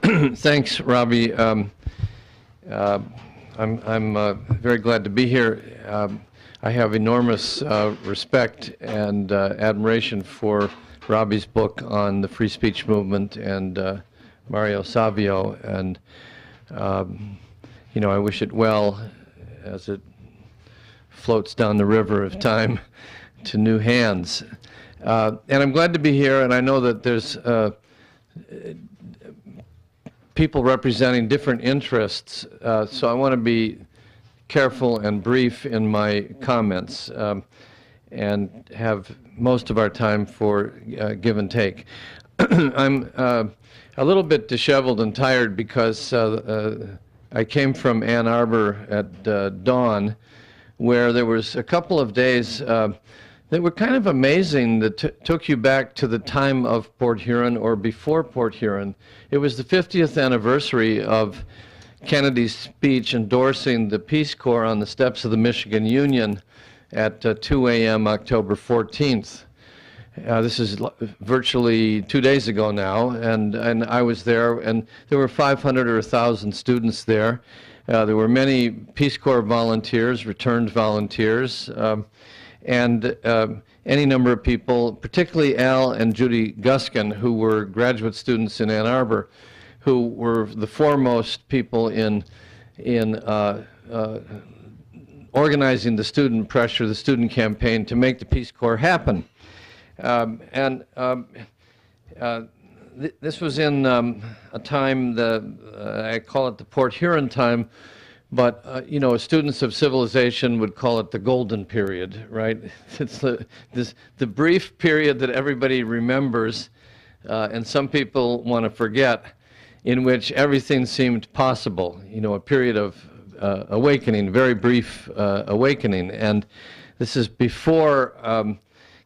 Thanks, Robbie. I'm very glad to be here. I have enormous respect and admiration for Robbie's book on the free speech movement and Mario Savio, and I wish it well as it floats down the river of time to new hands. And I'm glad to be here, and I know that there's people representing different interests, so I want to be careful and brief in my comments and have most of our time for give and take. I'm a little bit disheveled and tired because I came from Ann Arbor at dawn, where there was a couple of days that were kind of amazing, that took you back to the time of Port Huron or before Port Huron. It was the 50th anniversary of Kennedy's speech endorsing the Peace Corps on the steps of the Michigan Union at 2 a.m. October 14th. This is virtually 2 days ago now, and I was there, and there were 500 or 1,000 students there. There were many Peace Corps volunteers, returned volunteers, and any number of people, particularly Al and Judy Guskin, who were graduate students in Ann Arbor, who were the foremost people in organizing the student pressure, the student campaign to make the Peace Corps happen. This was in a time I call it the Port Huron time, but students of civilization would call it the golden period, right? It's the brief period that everybody remembers, and some people want to forget, in which everything seemed possible. A period of awakening, very brief awakening, and this is before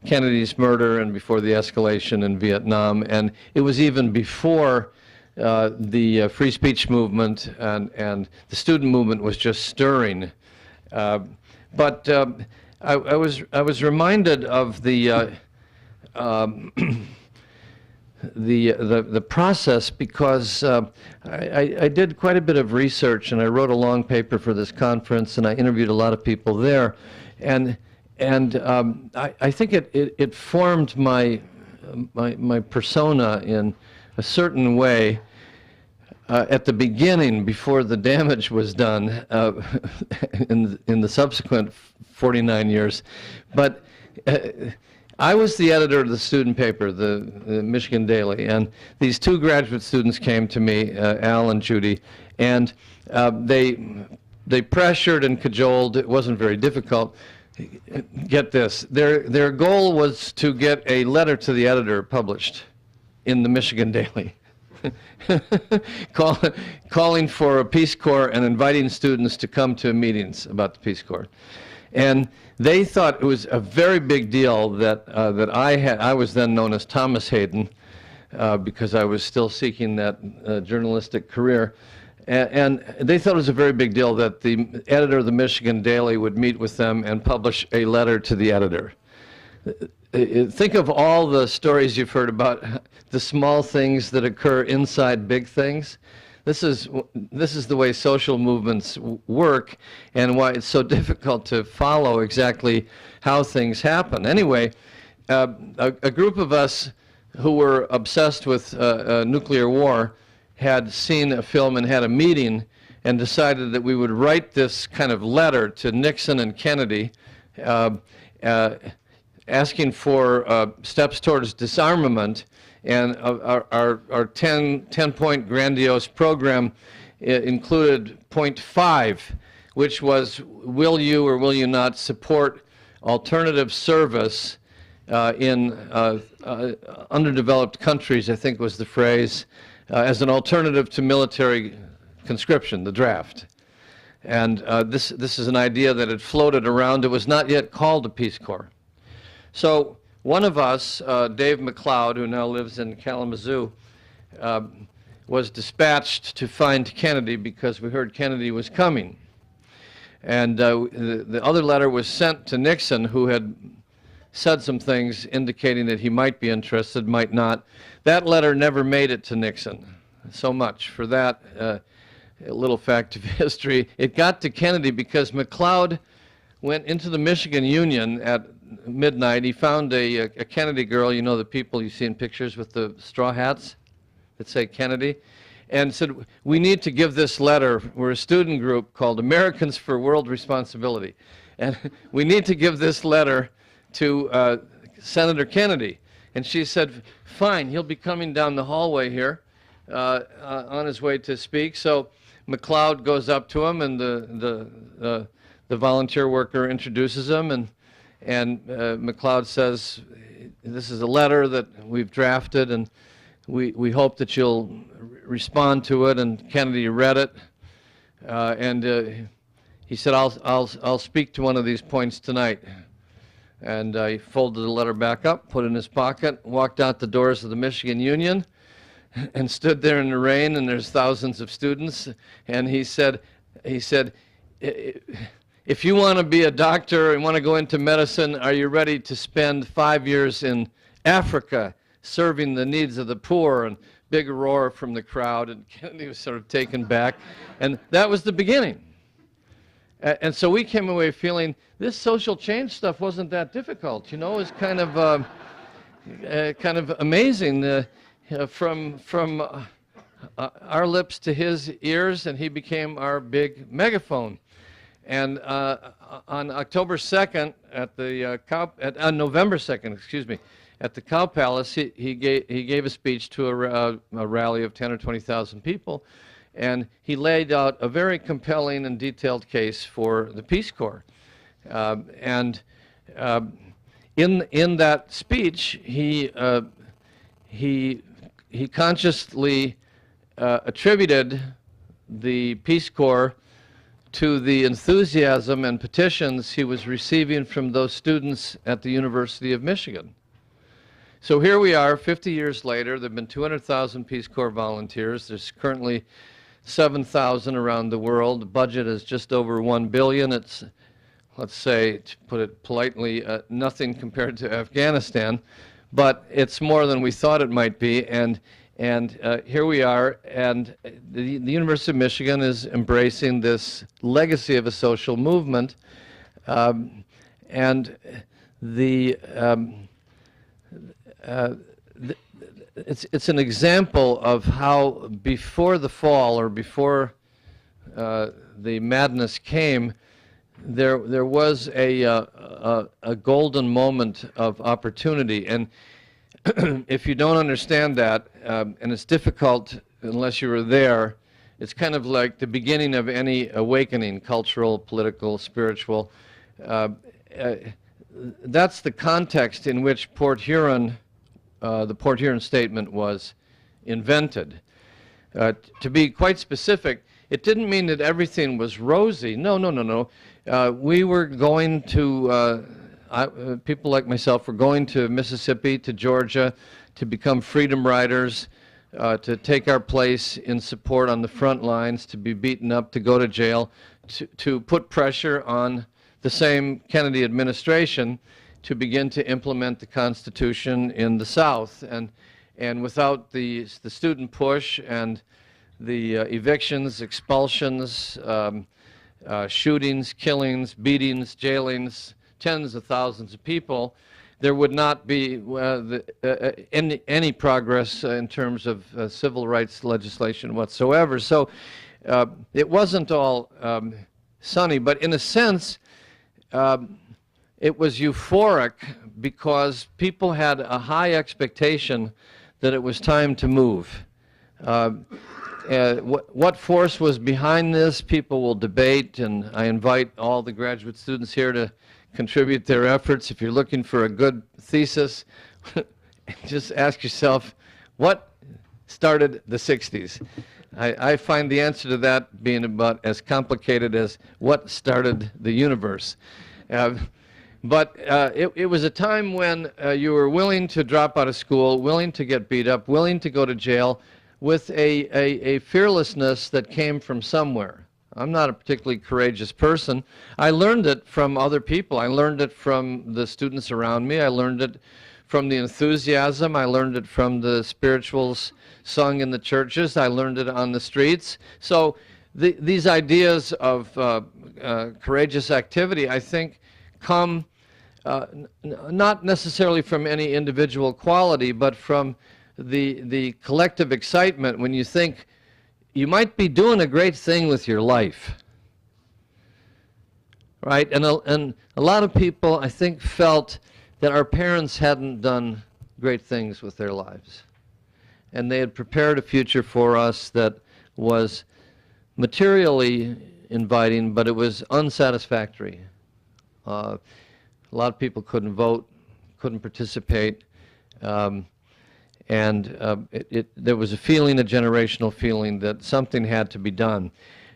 Kennedy's murder and before the escalation in Vietnam, and it was even before the free speech movement and the student movement was just stirring. But I was reminded of the process, because I did quite a bit of research, and I wrote a long paper for this conference, and I interviewed a lot of people there, and I think it formed my persona in a certain way at the beginning, before the damage was done in the subsequent 49 years. But I was the editor of the student paper, the Michigan Daily, and these two graduate students came to me, Al and Judy, and they pressured and cajoled. It wasn't very difficult. Get this, their goal was to get a letter to the editor published in the Michigan Daily, calling for a Peace Corps and inviting students to come to meetings about the Peace Corps. And they thought it was a very big deal that I was then known as Thomas Hayden, because I was still seeking that journalistic career. And they thought it was a very big deal that the editor of the Michigan Daily would meet with them and publish a letter to the editor. Think of all the stories you've heard about the small things that occur inside big things. This is the way social movements work, and why it's so difficult to follow exactly how things happen. Anyway, a group of us who were obsessed with nuclear war had seen a film and had a meeting and decided that we would write this kind of letter to Nixon and Kennedy, asking for steps towards disarmament. And our 10-point grandiose program included point 5, which was, will you or will you not support alternative service in underdeveloped countries, I think was the phrase, as an alternative to military conscription, the draft. And this is an idea that had floated around. It was not yet called a Peace Corps. So one of us, Dave McLeod, who now lives in Kalamazoo, was dispatched to find Kennedy because we heard Kennedy was coming. And the other letter was sent to Nixon, who had said some things indicating that he might be interested, might not. That letter never made it to Nixon. so much for that little fact of history. It got to Kennedy because McLeod went into the Michigan Union at midnight. He found a Kennedy girl, you know, the people you see in pictures with the straw hats that say Kennedy, and said, we need to give this letter. We're a student group called Americans for World Responsibility, and we need to give this letter to Senator Kennedy. And she said, fine, he'll be coming down the hallway here on his way to speak. So McLeod goes up to him, and the volunteer worker introduces him, and McLeod says, this is a letter that we've drafted, and we hope that you'll respond to it. And Kennedy read it, and he said, I'll speak to one of these points tonight. And he folded the letter back up, put it in his pocket, walked out the doors of the Michigan Union, and stood there in the rain, and there's thousands of students. And he said, if you want to be a doctor and want to go into medicine, are you ready to spend 5 years in Africa serving the needs of the poor? And big roar from the crowd, and Kennedy was sort of taken back. And that was the beginning. And so we came away feeling this social change stuff wasn't that difficult. You know, it's kind of amazing from our lips to his ears, and he became our big megaphone. And on October 2nd, on November 2nd, excuse me, at the Cow Palace, he gave a speech to a rally of 10 or 20,000 people. And he laid out a very compelling and detailed case for the Peace Corps. In that speech, he consciously attributed the Peace Corps to the enthusiasm and petitions he was receiving from those students at the University of Michigan. So here we are, 50 years later. There have been 200,000 Peace Corps volunteers. There's currently 7,000 around the world. The budget is just over $1 billion. It's, let's say, to put it politely, nothing compared to Afghanistan, but it's more than we thought it might be. And here we are, and the University of Michigan is embracing this legacy of a social movement, it's an example of how before the fall, or before the madness came, there was a golden moment of opportunity. And if you don't understand that, and it's difficult unless you were there, it's kind of like the beginning of any awakening, cultural, political, spiritual. That's the context in which Port Huron, the Port Huron Statement was invented. To be quite specific, it didn't mean that everything was rosy. No. We were going to, people like myself were going to Mississippi, to Georgia, to become freedom riders, to take our place in support on the front lines, to be beaten up, to go to jail, to put pressure on the same Kennedy administration to begin to implement the Constitution in the South. And without the student push and the evictions, expulsions, shootings, killings, beatings, jailings, tens of thousands of people, there would not be any progress in terms of civil rights legislation whatsoever. So it wasn't all sunny, but in a sense, it was euphoric because people had a high expectation that it was time to move. What force was behind this, people will debate, and I invite all the graduate students here to contribute their efforts. If you're looking for a good thesis, just ask yourself, what started the 60s? I find the answer to that being about as complicated as what started the universe. But it was a time when you were willing to drop out of school, willing to get beat up, willing to go to jail, with a fearlessness that came from somewhere. I'm not a particularly courageous person. I learned it from other people. I learned it from the students around me. I learned it from the enthusiasm. I learned it from the spirituals sung in the churches. I learned it on the streets. So these ideas of courageous activity, I think, come not necessarily from any individual quality, but from the collective excitement when you think you might be doing a great thing with your life. Right? And a lot of people, I think, felt that our parents hadn't done great things with their lives. And they had prepared a future for us that was materially inviting, but it was unsatisfactory. A lot of people couldn't vote, couldn't participate, and there was a feeling, a generational feeling, that something had to be done.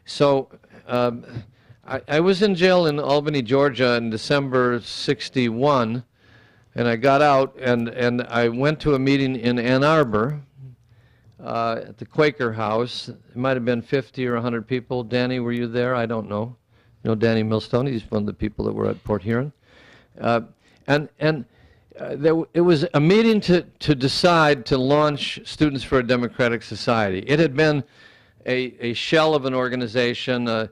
So I was in jail in Albany, Georgia in December '61, and I got out and I went to a meeting in Ann Arbor at the Quaker House. It might have been 50 or 100 people. Danny, were you there? I don't know. You know Danny Millstone? He's one of the people that were at Port Huron. It was a meeting to decide to launch Students for a Democratic Society. It had been a shell of an organization, a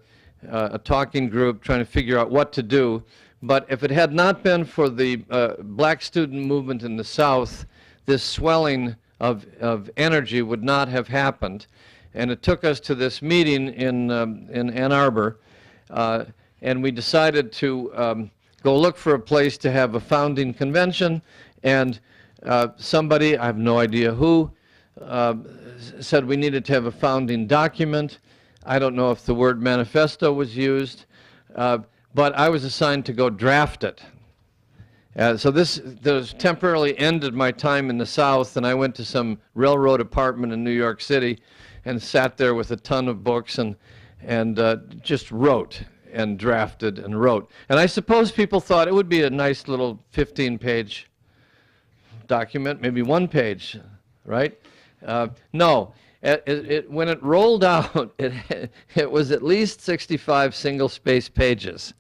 talking group trying to figure out what to do. But if it had not been for the black student movement in the South, this swelling of energy would not have happened. And it took us to this meeting in Ann Arbor, and we decided to go look for a place to have a founding convention, and somebody, I have no idea who, said we needed to have a founding document. I don't know if the word manifesto was used, but I was assigned to go draft it. So this temporarily ended my time in the South, and I went to some railroad apartment in New York City and sat there with a ton of books and just wrote and drafted and wrote. And I suppose people thought it would be a nice little 15-page document, maybe one page, right? No. When it rolled out, it was at least 65 single-space pages.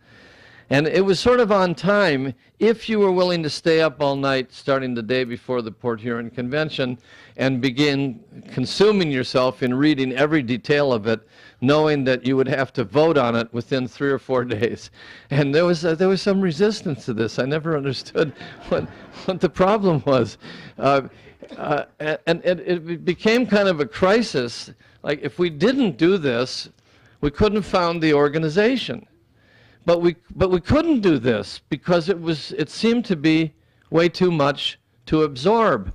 And it was sort of on time if you were willing to stay up all night starting the day before the Port Huron Convention and begin consuming yourself in reading every detail of it, knowing that you would have to vote on it within 3 or 4 days. And there was some resistance to this. I never understood what the problem was. And it became kind of a crisis. Like, if we didn't do this, we couldn't found the organization. But we couldn't do this because it seemed to be way too much to absorb.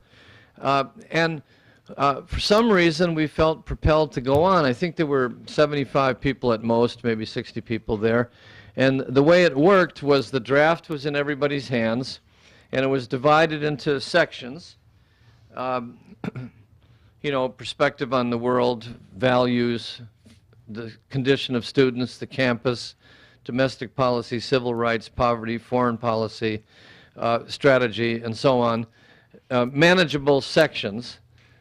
For some reason, we felt propelled to go on. I think there were 75 people at most, maybe 60 people there. And the way it worked was the draft was in everybody's hands, and it was divided into sections. You know, perspective on the world, values, the condition of students, the campus, domestic policy, civil rights, poverty, foreign policy, strategy, and so on. Manageable sections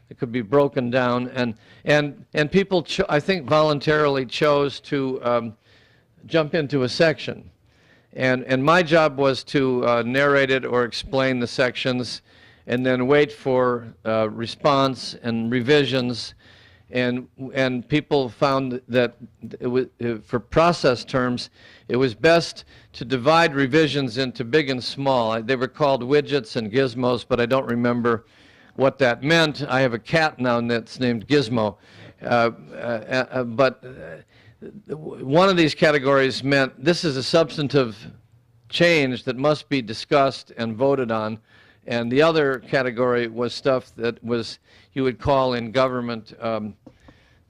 that could be broken down, and people, I think, voluntarily chose to jump into a section. And my job was to narrate it or explain the sections, and then wait for response and revisions. And people found that for process terms, it was best to divide revisions into big and small. They were called widgets and gizmos, but I don't remember what that meant. I have a cat now that's named Gizmo. But one of these categories meant this is a substantive change that must be discussed and voted on. And the other category was stuff that was, you would call in government,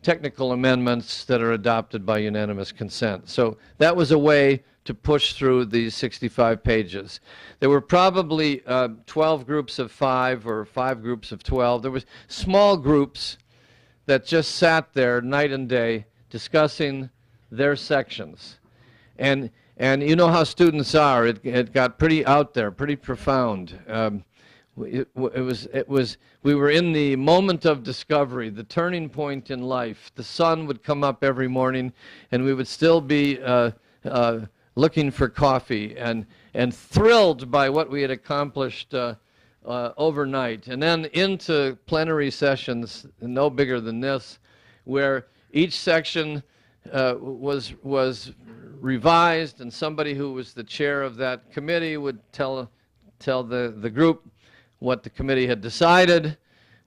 technical amendments that are adopted by unanimous consent. So that was a way to push through these 65 pages. There were probably 12 groups of 5 or 5 groups of 12. There was small groups that just sat there night and day discussing their sections. And you know how students are. It got pretty out there, pretty profound. We were in the moment of discovery, the turning point in life. The sun would come up every morning, and we would still be looking for coffee and thrilled by what we had accomplished overnight, and then into plenary sessions no bigger than this, where each section was revised, and somebody who was the chair of that committee would tell the group what the committee had decided,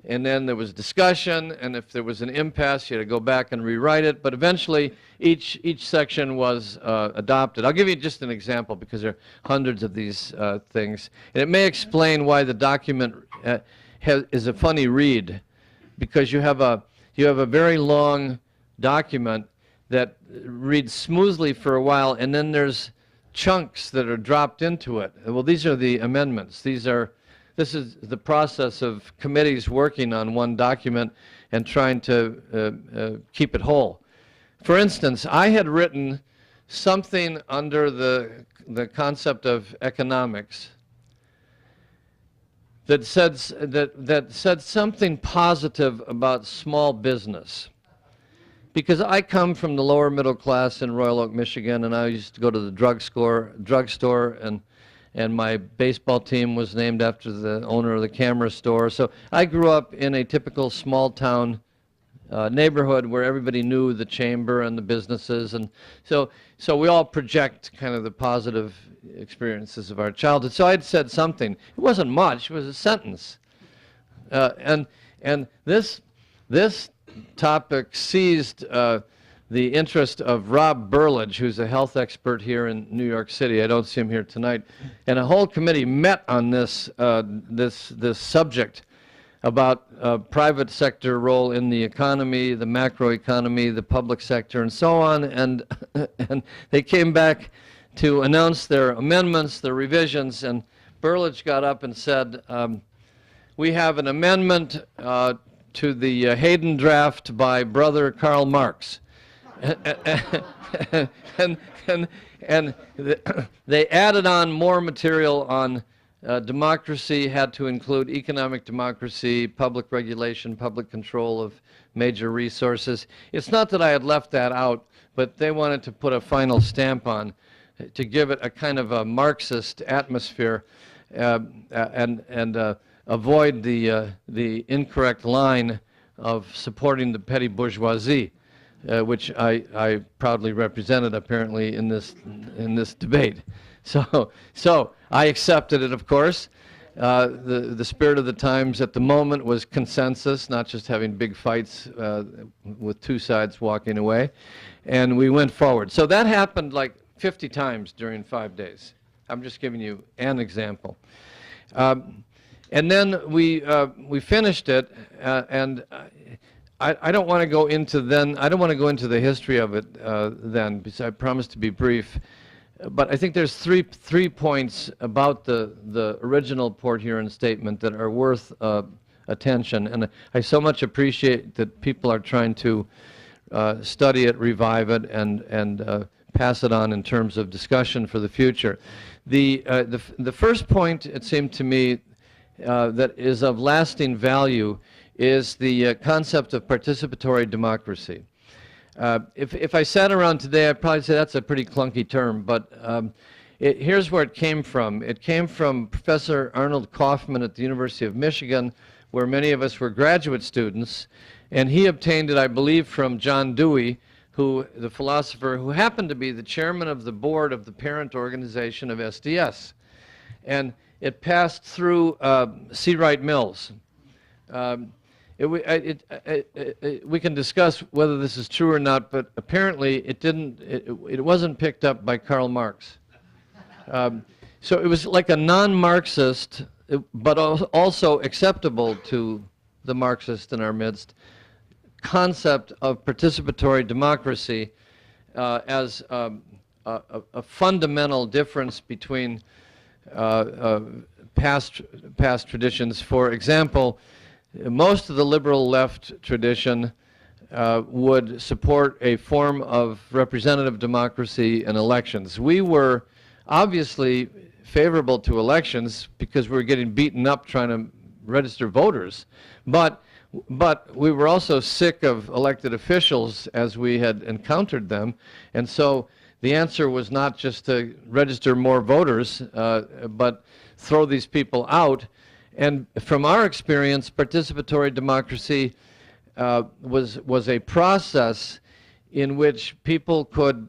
and then there was discussion, and if there was an impasse, you had to go back and rewrite it. But eventually, each section was adopted. I'll give you just an example, because there are hundreds of these things. And it may explain why the document is a funny read, because you have a very long document that reads smoothly for a while, and then there's chunks that are dropped into it. Well, these are the amendments. This is the process of committees working on one document and trying to keep it whole. For instance, I had written something under the concept of economics that said something positive about small business. Because I come from the lower middle class in Royal Oak, Michigan, and I used to go to the drugstore, and my baseball team was named after the owner of the camera store. So I grew up in a typical small town neighborhood where everybody knew the chamber and the businesses, and so we all project kind of the positive experiences of our childhood. So I'd said something. It wasn't much. It was a sentence, and this topic seized the interest of Rob Burlage, who's a health expert here in New York City. I don't see him here tonight. And a whole committee met on this subject about private sector role in the economy, the macroeconomy, the public sector, and so on. And they came back to announce their amendments, their revisions, and Burlage got up and said, we have an amendment to the Hayden draft by brother Karl Marx. And they added on more material on democracy, had to include economic democracy, public regulation, public control of major resources. It's not that I had left that out, but they wanted to put a final stamp on, to give it a kind of a Marxist atmosphere, and avoid the incorrect line of supporting the petty bourgeoisie, which I proudly represented apparently in this debate. So I accepted it, of course. The spirit of the times at the moment was consensus, not just having big fights with two sides walking away, and we went forward. So that happened like 50 times during 5 days. I'm just giving you an example. And then we finished it, and I don't want to go into the history of it then, because I promised to be brief. But I think there's three points about the original Port Huron Statement that are worth attention, and I so much appreciate that people are trying to study it, revive it, and pass it on in terms of discussion for the future. The first point, it seemed to me, that is of lasting value is the concept of participatory democracy. If I sat around today, I'd probably say that's a pretty clunky term, but here's where it came from. It came from Professor Arnold Kaufman at the University of Michigan, where many of us were graduate students, and he obtained it, I believe, from John Dewey, the philosopher who happened to be the chairman of the board of the parent organization of SDS. And it passed through C. Wright Mills. We can discuss whether this is true or not, but apparently it wasn't picked up by Karl Marx. So it was like a non-Marxist, but also acceptable to the Marxist in our midst, concept of participatory democracy as a fundamental difference between past traditions. For example, most of the liberal left tradition would support a form of representative democracy in elections. We were obviously favorable to elections because we were getting beaten up trying to register voters, but we were also sick of elected officials as we had encountered them, and so the answer was not just to register more voters, but throw these people out. And from our experience, participatory democracy was a process in which people could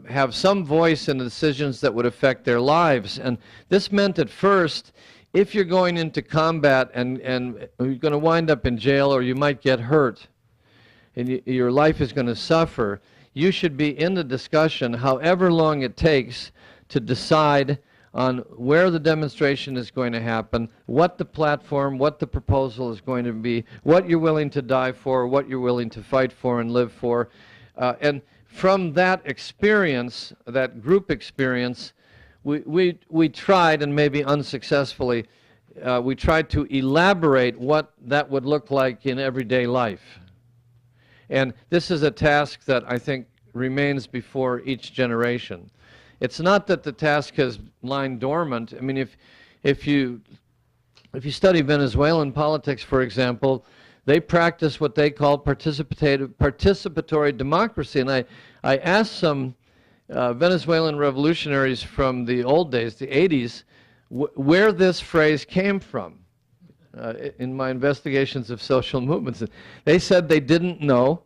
have some voice in the decisions that would affect their lives. And this meant at first, if you're going into combat and you're going to wind up in jail or you might get hurt and your life is going to suffer, you should be in the discussion however long it takes to decide on where the demonstration is going to happen, what the platform, what the proposal is going to be, what you're willing to die for, what you're willing to fight for and live for. And from that experience, that group experience, we tried, and maybe unsuccessfully, we tried to elaborate what that would look like in everyday life. And this is a task that I think remains before each generation. It's not that the task has lain dormant. I mean, if you study Venezuelan politics, for example, they practice what they call participatory democracy. And I asked some Venezuelan revolutionaries from the old days, the 80s, where this phrase came from in my investigations of social movements. They said they didn't know.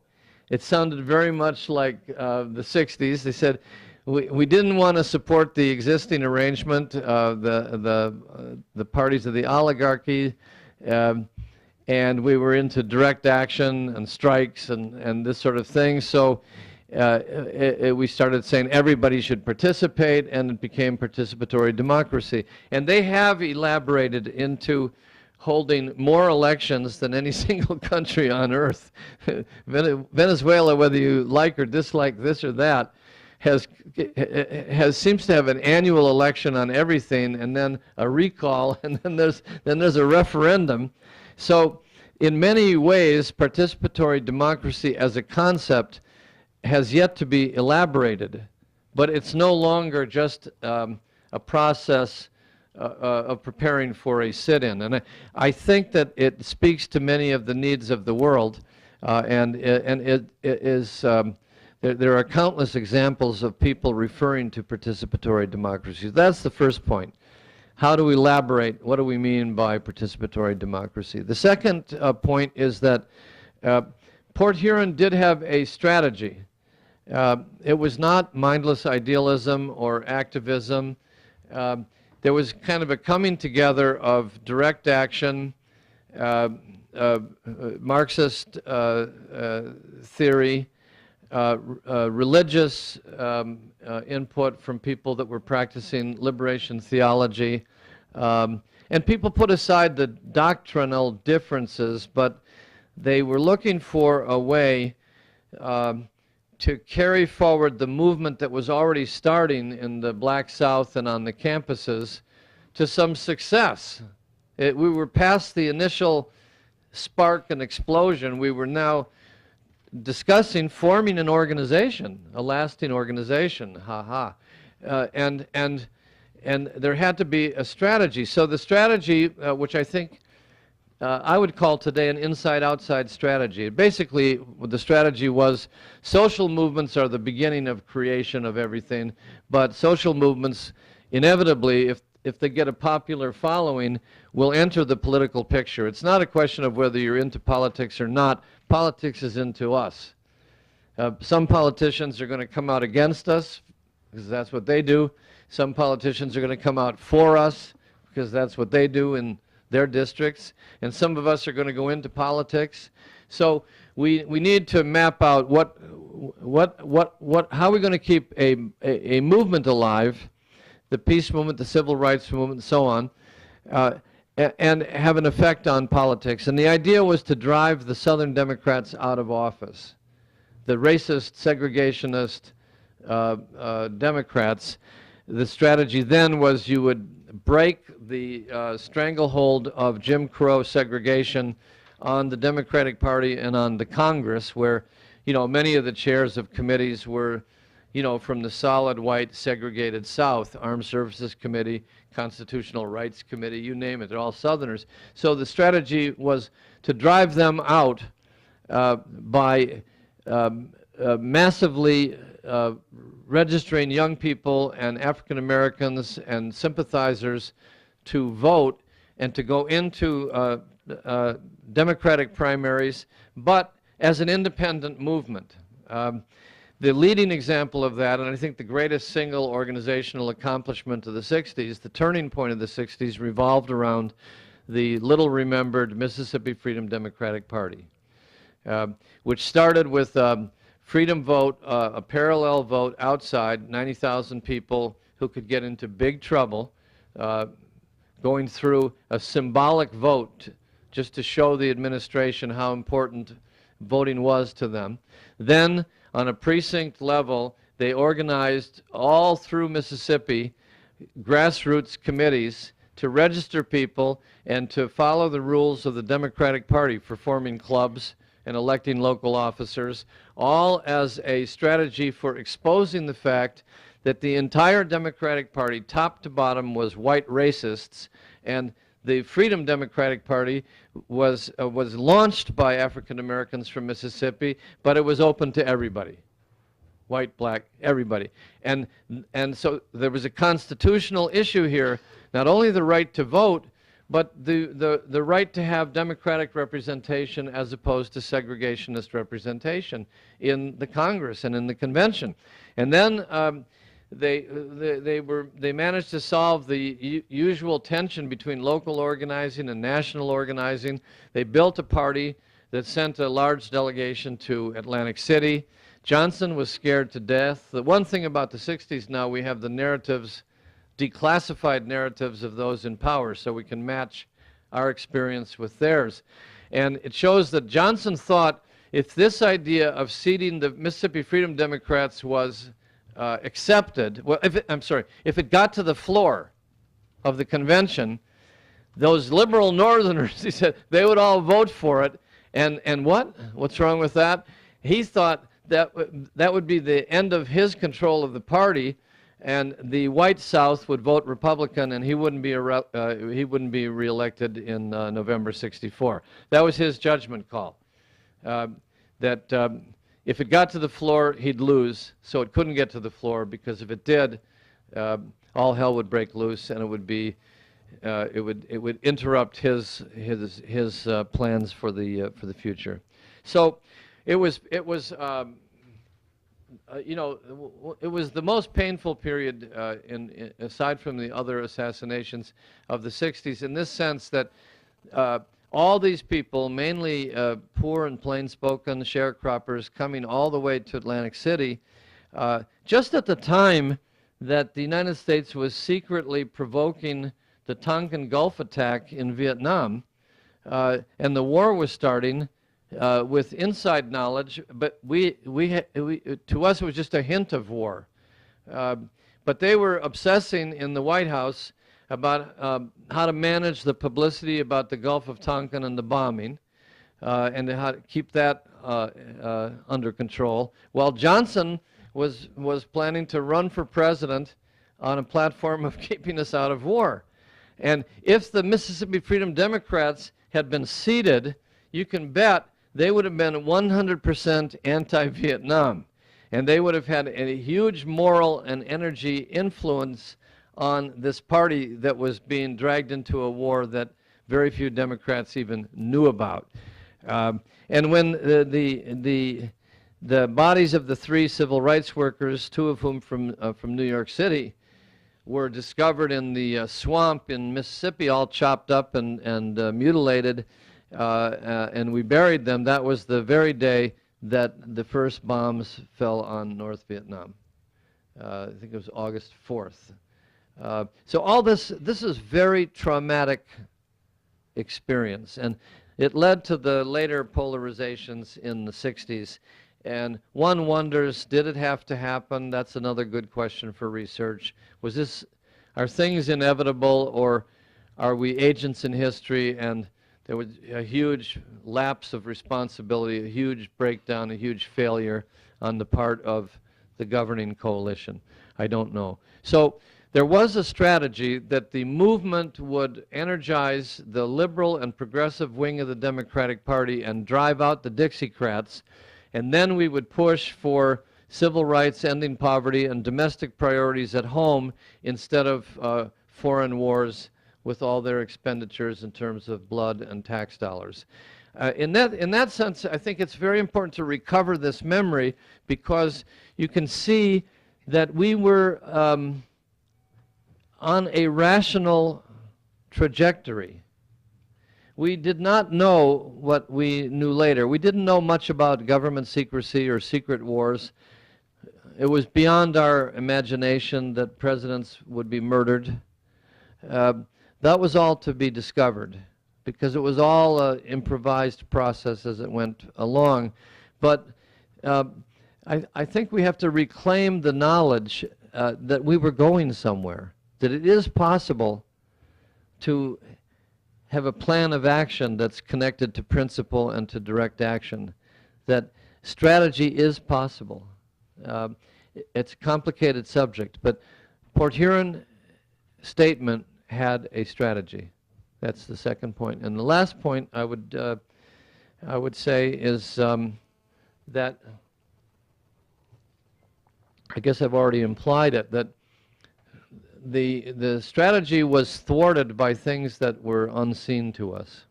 It sounded very much like the 60s. They said, we didn't want to support the existing arrangement, the parties of the oligarchy, and we were into direct action and strikes and this sort of thing. So we started saying everybody should participate, and it became participatory democracy. And they have elaborated into holding more elections than any single country on earth. Venezuela, whether you like or dislike this or that, seems to have an annual election on everything, and then a recall, and then there's a referendum. So in many ways, participatory democracy as a concept has yet to be elaborated, but it's no longer just a process of preparing for a sit-in. And I think that it speaks to many of the needs of the world, and it is there are countless examples of people referring to participatory democracy. That's the first point. How do we elaborate? What do we mean by participatory democracy? The second point is that Port Huron did have a strategy. It was not mindless idealism or activism. There was kind of a coming together of direct action, Marxist theory, religious input from people that were practicing liberation theology, and people put aside the doctrinal differences, but they were looking for a way to carry forward the movement that was already starting in the Black South and on the campuses to some success. We were past the initial spark and explosion. We were now discussing forming an organization, a lasting organization, and there had to be a strategy. So the strategy, which I think I would call today an inside-outside strategy. Basically, the strategy was social movements are the beginning of creation of everything, but social movements inevitably, if they get a popular following, will enter the political picture. It's not a question of whether you're into politics or not. Politics is into us. Some politicians are going to come out against us because that's what they do. Some politicians are going to come out for us because that's what they do in their districts, and some of us are going to go into politics. So we need to map out how are we going to keep a movement alive, the peace movement, the civil rights movement, and so on, and have an effect on politics. And the idea was to drive the Southern Democrats out of office, the racist, segregationist Democrats. The strategy then was you would break the stranglehold of Jim Crow segregation on the Democratic Party and on the Congress, where, many of the chairs of committees were, from the solid white segregated South, Armed Services Committee, Constitutional Rights Committee, you name it, they're all Southerners. So the strategy was to drive them out by massively registering young people and African Americans and sympathizers to vote and to go into Democratic primaries, but as an independent movement. The leading example of that, and I think the greatest single organizational accomplishment of the 60s, the turning point of the 60s, revolved around the little-remembered Mississippi Freedom Democratic Party, which started with freedom vote, a parallel vote outside, 90,000 people who could get into big trouble, going through a symbolic vote just to show the administration how important voting was to them. Then, on a precinct level, they organized all through Mississippi grassroots committees to register people and to follow the rules of the Democratic Party for forming clubs and electing local officers, all as a strategy for exposing the fact that the entire Democratic Party, top to bottom, was white racists, and the Freedom Democratic Party was launched by African Americans from Mississippi, but it was open to everybody, white, black, everybody. And so there was a constitutional issue here, not only the right to vote, but the right to have democratic representation as opposed to segregationist representation in the Congress and in the convention. And then they managed to solve the usual tension between local organizing and national organizing. They built a party that sent a large delegation to Atlantic City. Johnson was scared to death. The one thing about the 60s now, we have the narratives, declassified narratives of those in power, so we can match our experience with theirs. And it shows that Johnson thought if this idea of seating the Mississippi Freedom Democrats was accepted, well, if it got to the floor of the convention, those liberal Northerners, he said, they would all vote for it. And what's wrong with that? He thought that that would be the end of his control of the party, and the white South would vote Republican, and he wouldn't be reelected in November '64. That was his judgment call. If it got to the floor, he'd lose, so it couldn't get to the floor, because if it did, all hell would break loose, and it would interrupt his plans for the future. So it was the most painful period aside from the other assassinations of the 60s, in this sense that all these people, mainly poor and plain-spoken sharecroppers, coming all the way to Atlantic City, just at the time that the United States was secretly provoking the Tonkin Gulf attack in Vietnam, and the war was starting with inside knowledge, but to us it was just a hint of war. But they were obsessing in the White House about how to manage the publicity about the Gulf of Tonkin and the bombing, and how to keep that under control, while Johnson was planning to run for president on a platform of keeping us out of war. And if the Mississippi Freedom Democrats had been seated, you can bet they would have been 100% anti-Vietnam, and they would have had a huge moral and energy influence on this party that was being dragged into a war that very few Democrats even knew about. And when the bodies of the 3 civil rights workers, 2 of whom from New York City, were discovered in the swamp in Mississippi, all chopped up and mutilated, and we buried them, that was the very day that the first bombs fell on North Vietnam. I think it was August 4th. So all this is very traumatic experience, and it led to the later polarizations in the 60s. And one wonders, did it have to happen? That's another good question for research. Are things inevitable, or are we agents in history? And there was a huge lapse of responsibility, a huge breakdown, a huge failure on the part of the governing coalition. I don't know. So there was a strategy that the movement would energize the liberal and progressive wing of the Democratic Party and drive out the Dixiecrats, and then we would push for civil rights, ending poverty, and domestic priorities at home instead of foreign wars with all their expenditures in terms of blood and tax dollars. In that sense, I think it's very important to recover this memory, because you can see that we were on a rational trajectory. We did not know what we knew later. We didn't know much about government secrecy or secret wars. It was beyond our imagination that presidents would be murdered. That was all to be discovered, because it was all an improvised process as it went along. But I think we have to reclaim the knowledge that we were going somewhere, that it is possible to have a plan of action that's connected to principle and to direct action, that strategy is possible. It's a complicated subject, but Port Huron Statement had a strategy. That's the second point. And the last point I would say is that, I guess I've already implied it, that the strategy was thwarted by things that were unseen to us.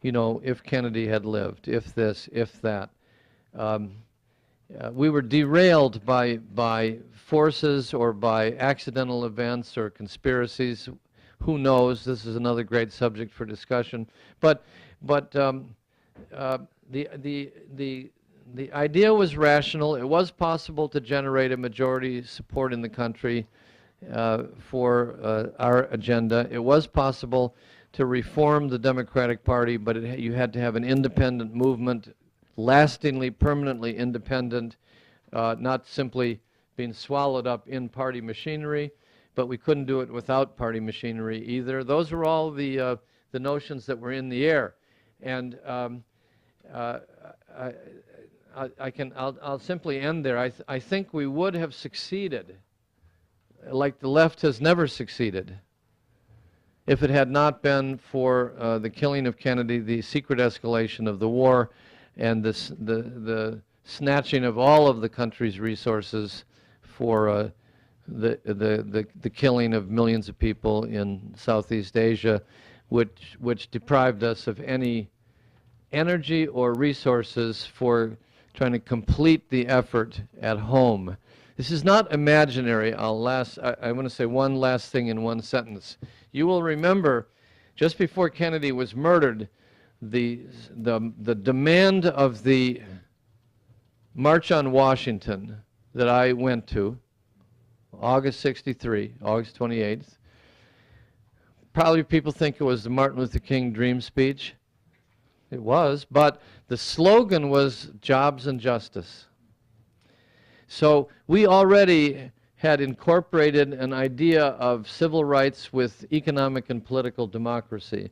You know, if Kennedy had lived, if this, if that. We were derailed by forces or by accidental events or conspiracies. Who knows? This is another great subject for discussion. But the idea was rational. It was possible to generate a majority support in the country for our agenda. It was possible to reform the Democratic Party, but you had to have an independent movement, lastingly, permanently independent, not simply being swallowed up in party machinery, but we couldn't do it without party machinery either. Those were all the notions that were in the air. And I'll simply end there. I think we would have succeeded, like the left has never succeeded, if it had not been for the killing of Kennedy, the secret escalation of the war, and the snatching of all of the country's resources for the killing of millions of people in Southeast Asia, which deprived us of any energy or resources for trying to complete the effort at home. This is not imaginary. I want to say one last thing in one sentence. You will remember, just before Kennedy was murdered, the demand of the March on Washington that I went to, August 63, August 28th. Probably people think it was the Martin Luther King dream speech. It was, but the slogan was jobs and justice. So we already had incorporated an idea of civil rights with economic and political democracy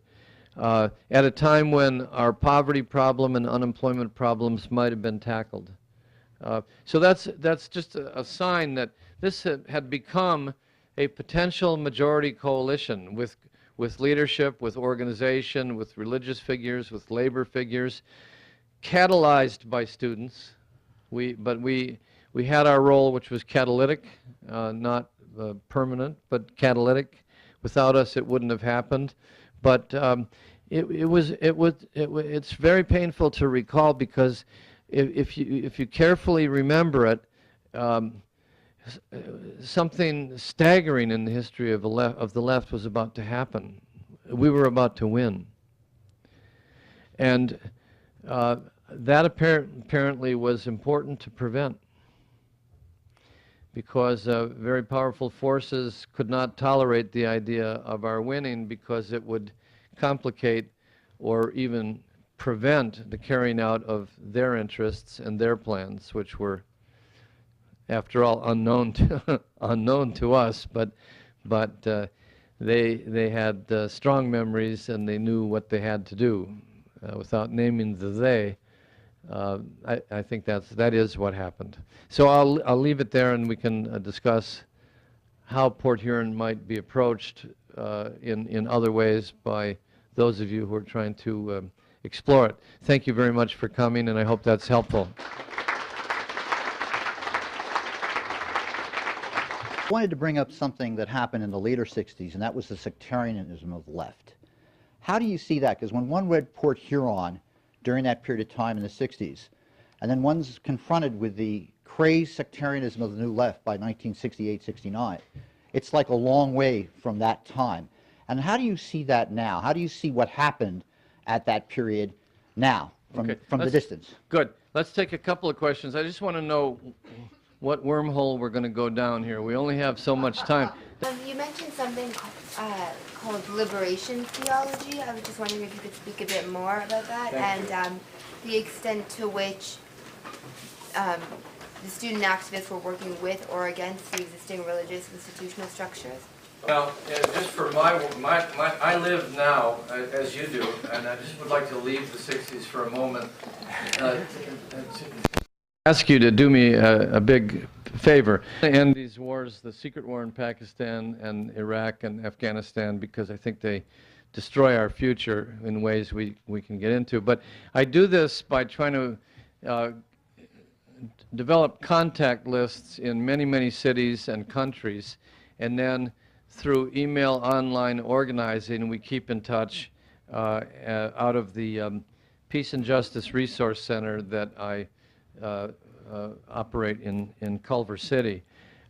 at a time when our poverty problem and unemployment problems might have been tackled. So that's just a sign that this had become a potential majority coalition with leadership, with organization, with religious figures, with labor figures, catalyzed by students. But we had our role, which was catalytic, not permanent, but catalytic. Without us, it wouldn't have happened. But it's very painful to recall, because if you carefully remember it, something staggering in the history of the left was about to happen. We were about to win. And that apparently was important to prevent, because very powerful forces could not tolerate the idea of our winning, because it would complicate or even prevent the carrying out of their interests and their plans, which were, after all, unknown to us, but they had strong memories, and they knew what they had to do. Without naming the they, I think that is what happened. So I'll leave it there, and we can discuss how Port Huron might be approached in other ways by those of you who are trying to explore it. Thank you very much for coming, and I hope that's helpful. I wanted to bring up something that happened in the later 60s, and that was the sectarianism of the left. How do you see that? Because when one read Port Huron during that period of time in the 60s, and then one's confronted with the crazed sectarianism of the New Left by 1968-69, it's like a long way from that time. And how do you see that now? How do you see what happened at that period now from the distance? Good. Let's take a couple of questions. I just want to know what wormhole we're going to go down here. We only have so much time. You mentioned something called liberation theology. I was just wondering if you could speak a bit more about that and the extent to which the student activists were working with or against the existing religious institutional structures. Well, just for I live now, as you do, and I just would like to leave the 60s for a moment. Ask you to do me a big favor. End these wars, the secret war in Pakistan and Iraq and Afghanistan, because I think they destroy our future in ways we can get into. But I do this by trying to develop contact lists in many, many cities and countries, and then through email online organizing, we keep in touch out of the Peace and Justice Resource Center that I operate in Culver City.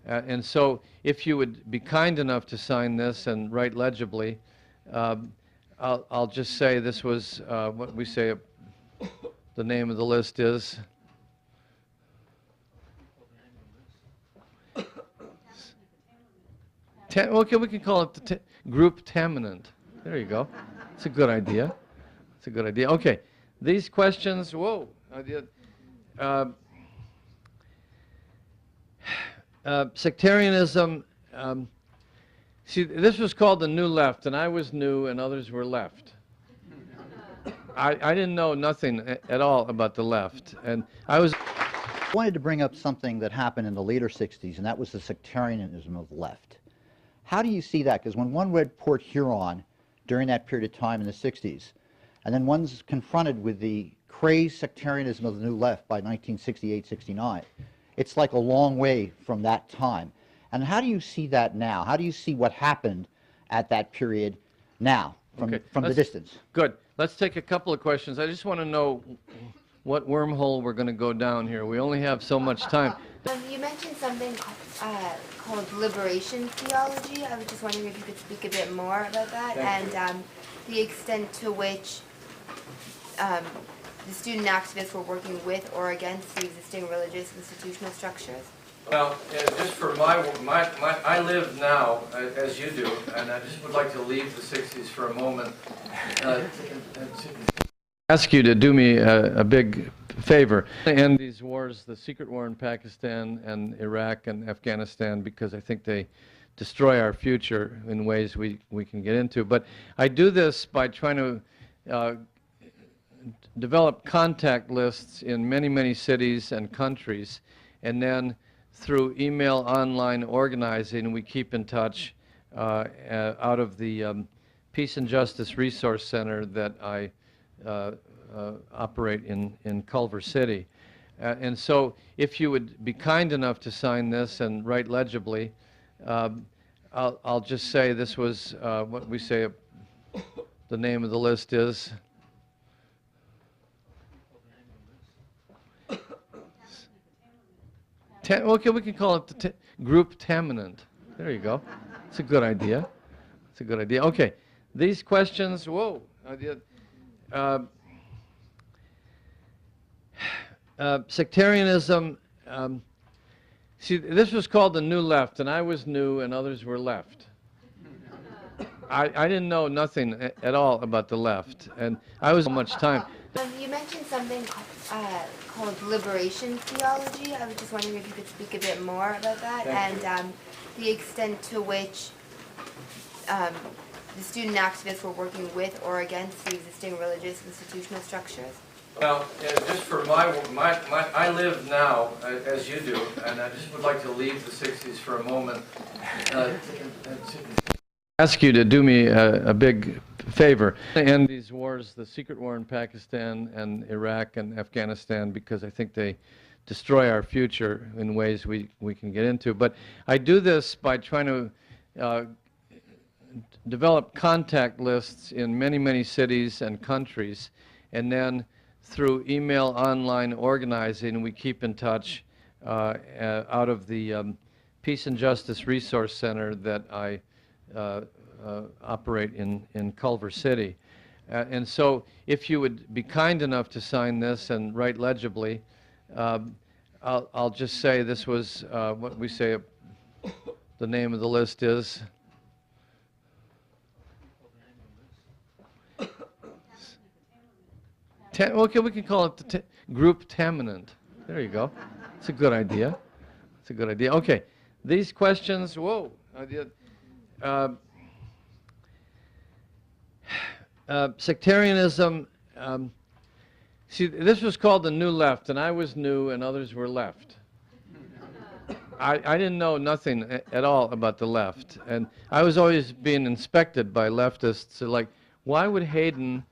And so if you would be kind enough to sign this and write legibly, I'll just say this was what we say the name of the list is. Okay, we can call it the group Taminant. There you go. It's a good idea. It's a good idea. Okay, these questions, whoa. Sectarianism, see, this was called the New Left, and I was new and others were left. I didn't know nothing at all about the left, and I wanted to bring up something that happened in the later 60s, and that was the sectarianism of the left. How do you see that? Because when one read Port Huron during that period of time in the 60s, and then one's confronted with the crazed sectarianism of the New Left by 1968-69, it's like a long way from that time. And how do you see that now? How do you see what happened at that period now from the distance? Good. Let's take a couple of questions. I just want to know what wormhole we're going to go down here. We only have so much time. You mentioned something called liberation theology. I was just wondering if you could speak a bit more about that and the extent to which the student activists were working with or against the existing religious institutional structures. Well, just for I live now, as you do, and I just would like to leave the 60s for a moment. Ask you to do me a big favor. End these wars, the secret war in Pakistan and Iraq and Afghanistan, because I think they destroy our future in ways we can get into. But I do this by trying to develop contact lists in many, many cities and countries, and then through email online organizing, we keep in touch out of the Peace and Justice Resource Center that I operate in Culver City. And so if you would be kind enough to sign this and write legibly, I'll just say this was what we say the name of the list is. Okay, we can call it the group Taminant. There you go. It's a good idea. It's a good idea. Okay, these questions, whoa. Sectarianism, see, this was called the New Left, and I was new and others were left. I didn't know nothing at all about the left, and I was so much time. You mentioned something called liberation theology. I was just wondering if you could speak a bit more about that and the extent to which the student activists were working with or against the existing religious institutional structures. Well, just for I live now, as you do, and I just would like to leave the 60s for a moment. Ask you to do me a big favor. End these wars, the secret war in Pakistan and Iraq and Afghanistan, because I think they destroy our future in ways we can get into. But I do this by trying to develop contact lists in many, many cities and countries, and then through email online organizing, we keep in touch out of the Peace and Justice Resource Center that I operate in Culver City. And so if you would be kind enough to sign this and write legibly, I'll just say this was what we say the name of the list is. Okay, we can call it the group Taminant. There you go. It's a good idea. It's a good idea. Okay, these questions, whoa. Sectarianism, see, this was called the New Left, and I was new and others were left. I didn't know nothing at all about the left, and I was always being inspected by leftists, like, why would Hayden,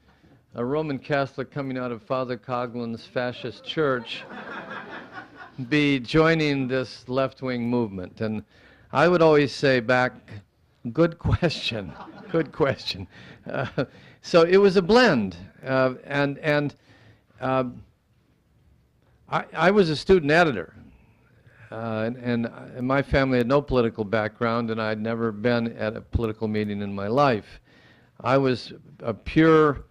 a Roman Catholic coming out of Father Coughlin's fascist church, be joining this left-wing movement? And I would always say back, good question, good question. So it was a blend, and I was a student editor, and my family had no political background, and I'd never been at a political meeting in my life. I was a pure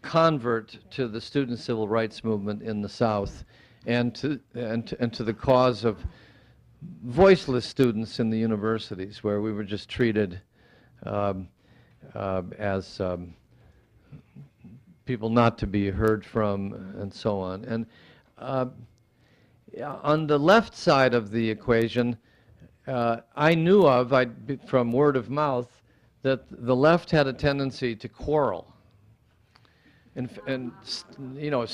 convert to the student civil rights movement in the South, and to the cause of voiceless students in the universities, where we were just treated as people not to be heard from, and so on. And on the left side of the equation, I knew of, from word of mouth, that the left had a tendency to quarrel and you know,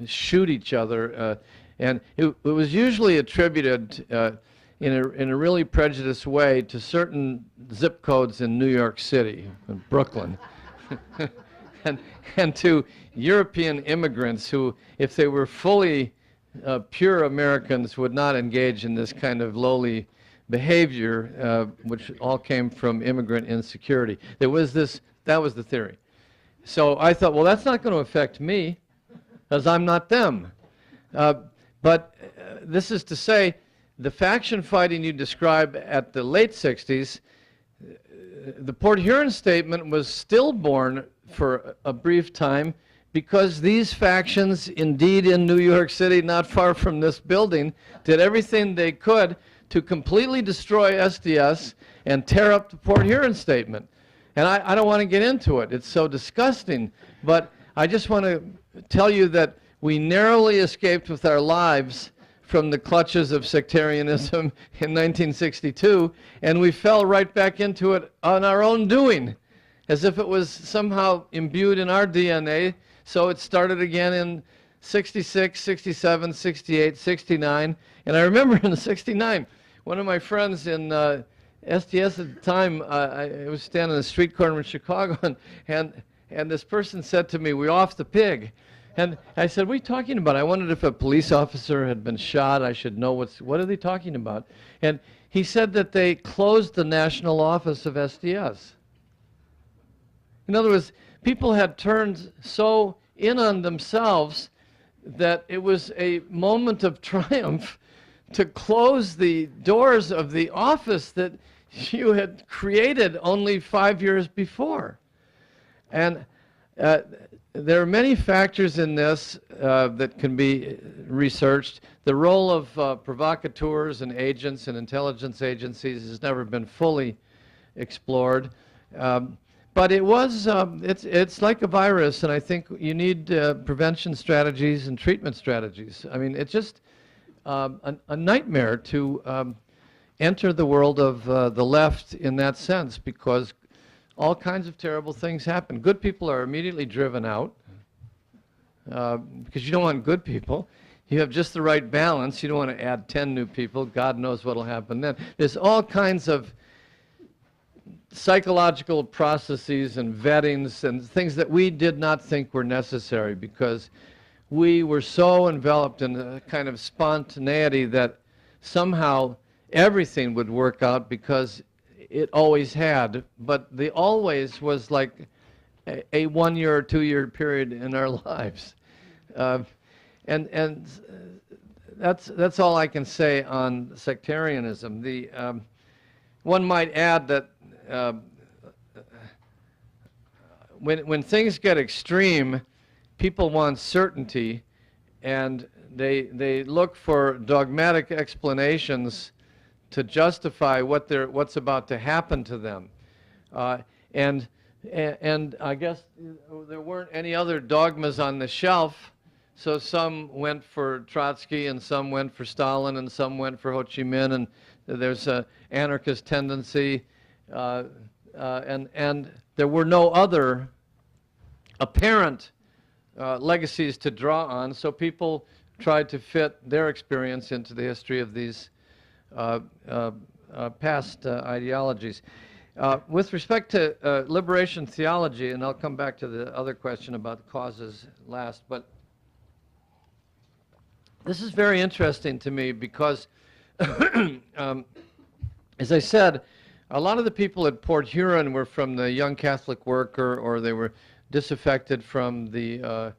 shoot each other, and it was usually attributed in a really prejudiced way to certain zip codes in New York City and Brooklyn, and to European immigrants who, if they were fully pure Americans, would not engage in this kind of lowly behavior, which all came from immigrant insecurity. That was the theory. So I thought, well, that's not going to affect me, because I'm not them. But this is to say, the faction fighting you describe at the late 60s, the Port Huron Statement was stillborn for a brief time, because these factions, indeed in New York City, not far from this building, did everything they could to completely destroy SDS and tear up the Port Huron Statement. And I don't want to get into it. It's so disgusting. But I just want to tell you that we narrowly escaped with our lives from the clutches of sectarianism in 1962, and we fell right back into it on our own doing, as if it was somehow imbued in our DNA. So it started again in 66, 67, 68, 69. And I remember in 69, one of my friends in SDS at the time, I was standing on the street corner in Chicago, and this person said to me, "We're off the pig." And I said, "What are you talking about?" I wondered if a police officer had been shot. I should know what are they talking about? And he said that they closed the national office of SDS. In other words, people had turned so in on themselves that it was a moment of triumph to close the doors of the office that you had created only 5 years before. And there are many factors in this that can be researched. The role of provocateurs and agents and intelligence agencies has never been fully explored. But it was, it's like a virus, and I think you need prevention strategies and treatment strategies. I mean, it's just a nightmare to enter the world of the left in that sense, because all kinds of terrible things happen. Good people are immediately driven out because you don't want good people. You have just the right balance. You don't want to add 10 new people. God knows what will happen then. There's all kinds of psychological processes and vettings and things that we did not think were necessary, because we were so enveloped in a kind of spontaneity that somehow everything would work out because it always had. But the always was like a 1 year or 2 year period in our lives. And that's all I can say on sectarianism. One might add that when things get extreme, people want certainty, and they look for dogmatic explanations to justify what's about to happen to them. And I guess there weren't any other dogmas on the shelf, so some went for Trotsky, and some went for Stalin, and some went for Ho Chi Minh, and there's an anarchist tendency, and there were no other apparent legacies to draw on, so people tried to fit their experience into the history of these past ideologies. With respect to liberation theology, and I'll come back to the other question about causes last, but this is very interesting to me because, as I said, a lot of the people at Port Huron were from the Young Catholic Worker, or they were disaffected from the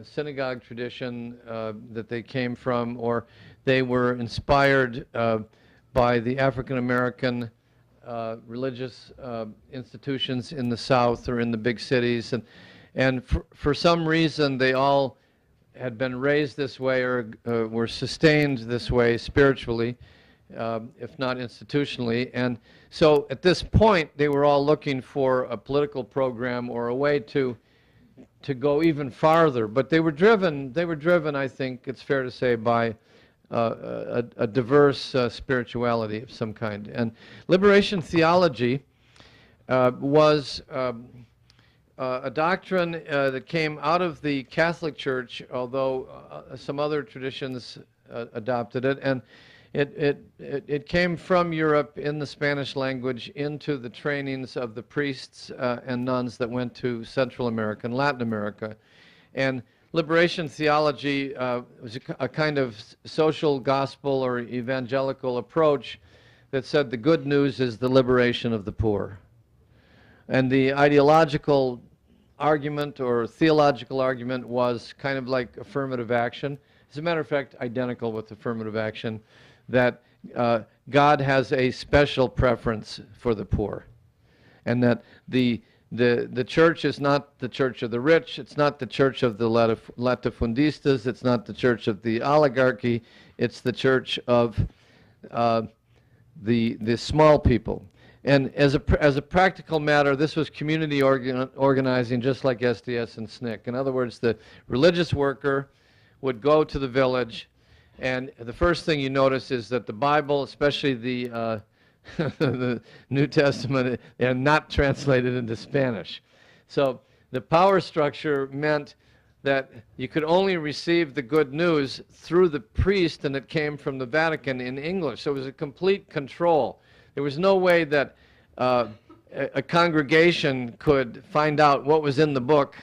synagogue tradition that they came from, or they were inspired by the African American religious institutions in the South or in the big cities, and for some reason they all had been raised this way or were sustained this way spiritually, if not institutionally. And so at this point, they were all looking for a political program or a way to go even farther. But they were driven, I think it's fair to say, by a diverse spirituality of some kind. And liberation theology was a doctrine that came out of the Catholic Church, although some other traditions adopted it, and it came from Europe in the Spanish language into the trainings of the priests and nuns that went to Central America and Latin America. And liberation theology was a kind of social gospel or evangelical approach that said the good news is the liberation of the poor. And the ideological argument or theological argument was kind of like affirmative action. As a matter of fact, identical with affirmative action, that God has a special preference for the poor, and that the church is not the church of the rich, it's not the church of the latifundistas, it's not the church of the oligarchy, it's the church of the small people. And as a practical matter, this was community organizing, just like SDS and SNCC. In other words, the religious worker would go to the village, and the first thing you notice is that the Bible, especially the the New Testament, are not translated into Spanish. So the power structure meant that you could only receive the good news through the priest, and it came from the Vatican in English. So it was a complete control. There was no way that a congregation could find out what was in the book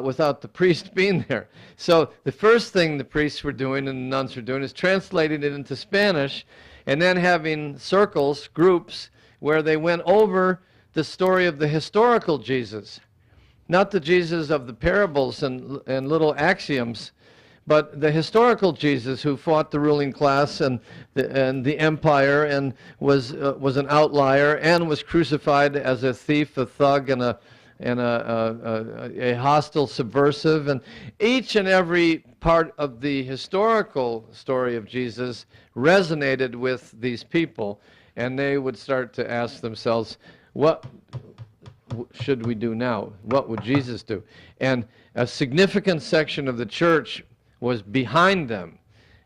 without the priest being there. So the first thing the priests were doing and the nuns were doing is translating it into Spanish, and then having circles, groups, where they went over the story of the historical Jesus, not the Jesus of the parables and little axioms, but the historical Jesus who fought the ruling class and the empire, and was an outlier, and was crucified as a thief, a thug, and a hostile subversive. And each and every part of the historical story of Jesus resonated with these people, and they would start to ask themselves, what should we do now? What would Jesus do? And a significant section of the church was behind them.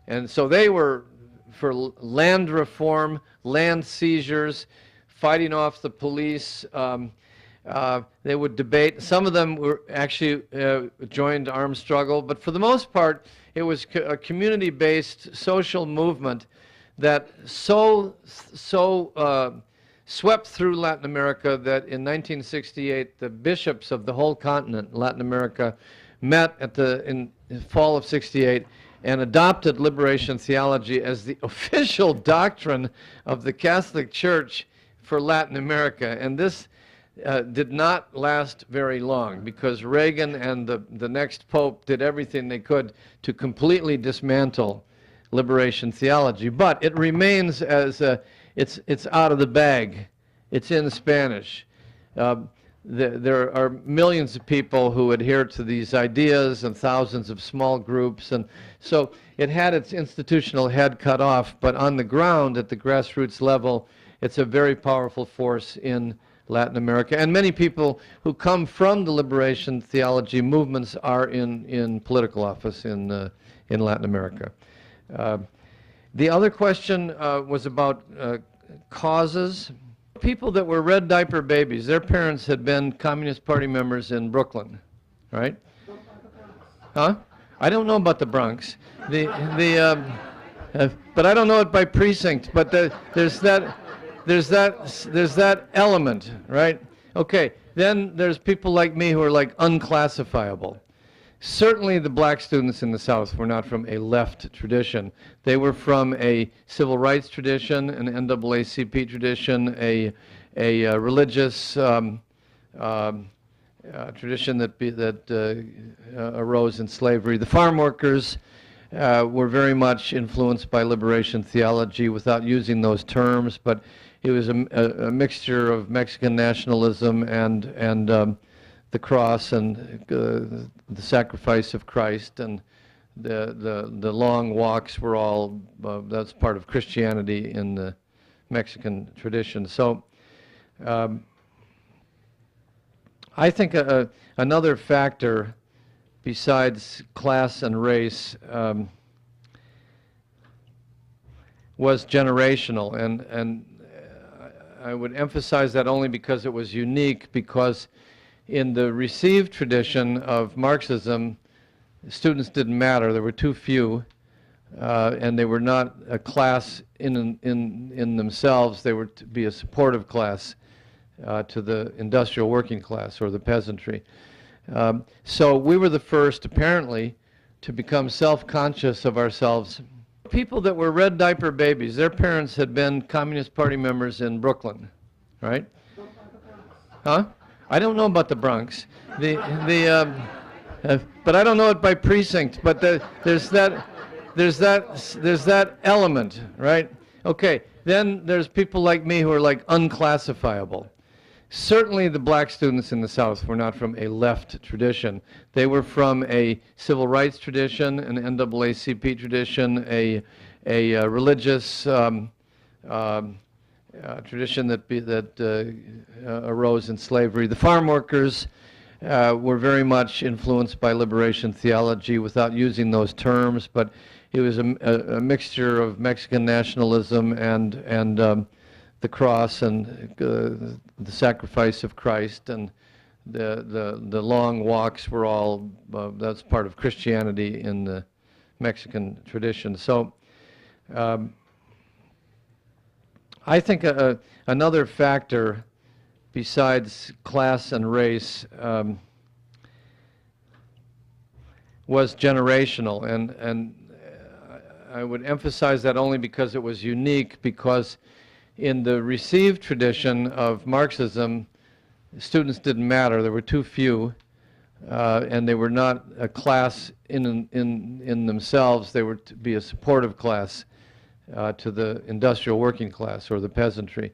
And so they were for land reform, land seizures, fighting off the police. They would debate. Some of them were actually joined armed struggle, but for the most part, it was a community-based social movement that so swept through Latin America that in 1968, the bishops of the whole continent, Latin America, met in the fall of '68 and adopted liberation theology as the official doctrine of the Catholic Church for Latin America. And this did not last very long, because Reagan and the next pope did everything they could to completely dismantle liberation theology. But it remains as it's out of the bag. It's in Spanish. There are millions of people who adhere to these ideas and thousands of small groups, and so it had its institutional head cut off, but on the ground, at the grassroots level, it's a very powerful force in Latin America. And many people who come from the liberation theology movements are in political office in Latin America. The other question was about causes. People that were red diaper babies, their parents had been Communist Party members in Brooklyn, right? Huh? I don't know about the Bronx. But I don't know it by precinct. But there's that element, right? Okay. Then there's people like me who are like unclassifiable. Certainly the black students in the South were not from a left tradition. They were from a civil rights tradition, an NAACP tradition, a religious tradition that arose in slavery. The farm workers were very much influenced by liberation theology without using those terms, but it was a mixture of Mexican nationalism and the cross and the sacrifice of Christ, and the long walks were all that's part of Christianity in the Mexican tradition. So I think another factor besides class and race was generational, and I would emphasize that only because it was unique, because in the received tradition of Marxism, students didn't matter. There were too few, and they were not a class in themselves. They were to be a supportive class to the industrial working class or the peasantry. So we were the first, apparently, to become self-conscious of ourselves. People that were red diaper babies, their parents had been Communist Party members in Brooklyn, right? Huh? I don't know about the Bronx. But I don't know it by precinct. But there's that element, right? Okay. Then there's people like me who are like unclassifiable. Certainly the black students in the South were not from a left tradition. They were from a civil rights tradition, an NAACP tradition, a religious tradition that arose in slavery. The farm workers were very much influenced by liberation theology without using those terms, but it was a mixture of Mexican nationalism and the cross and the sacrifice of Christ, and the long walks were all that's part of Christianity in the Mexican tradition. So I think another factor besides class and race was generational, and I would emphasize that only because it was unique, because in the received tradition of Marxism, students didn't matter. There were too few, and they were not a class in themselves. They were to be a supportive class to the industrial working class or the peasantry.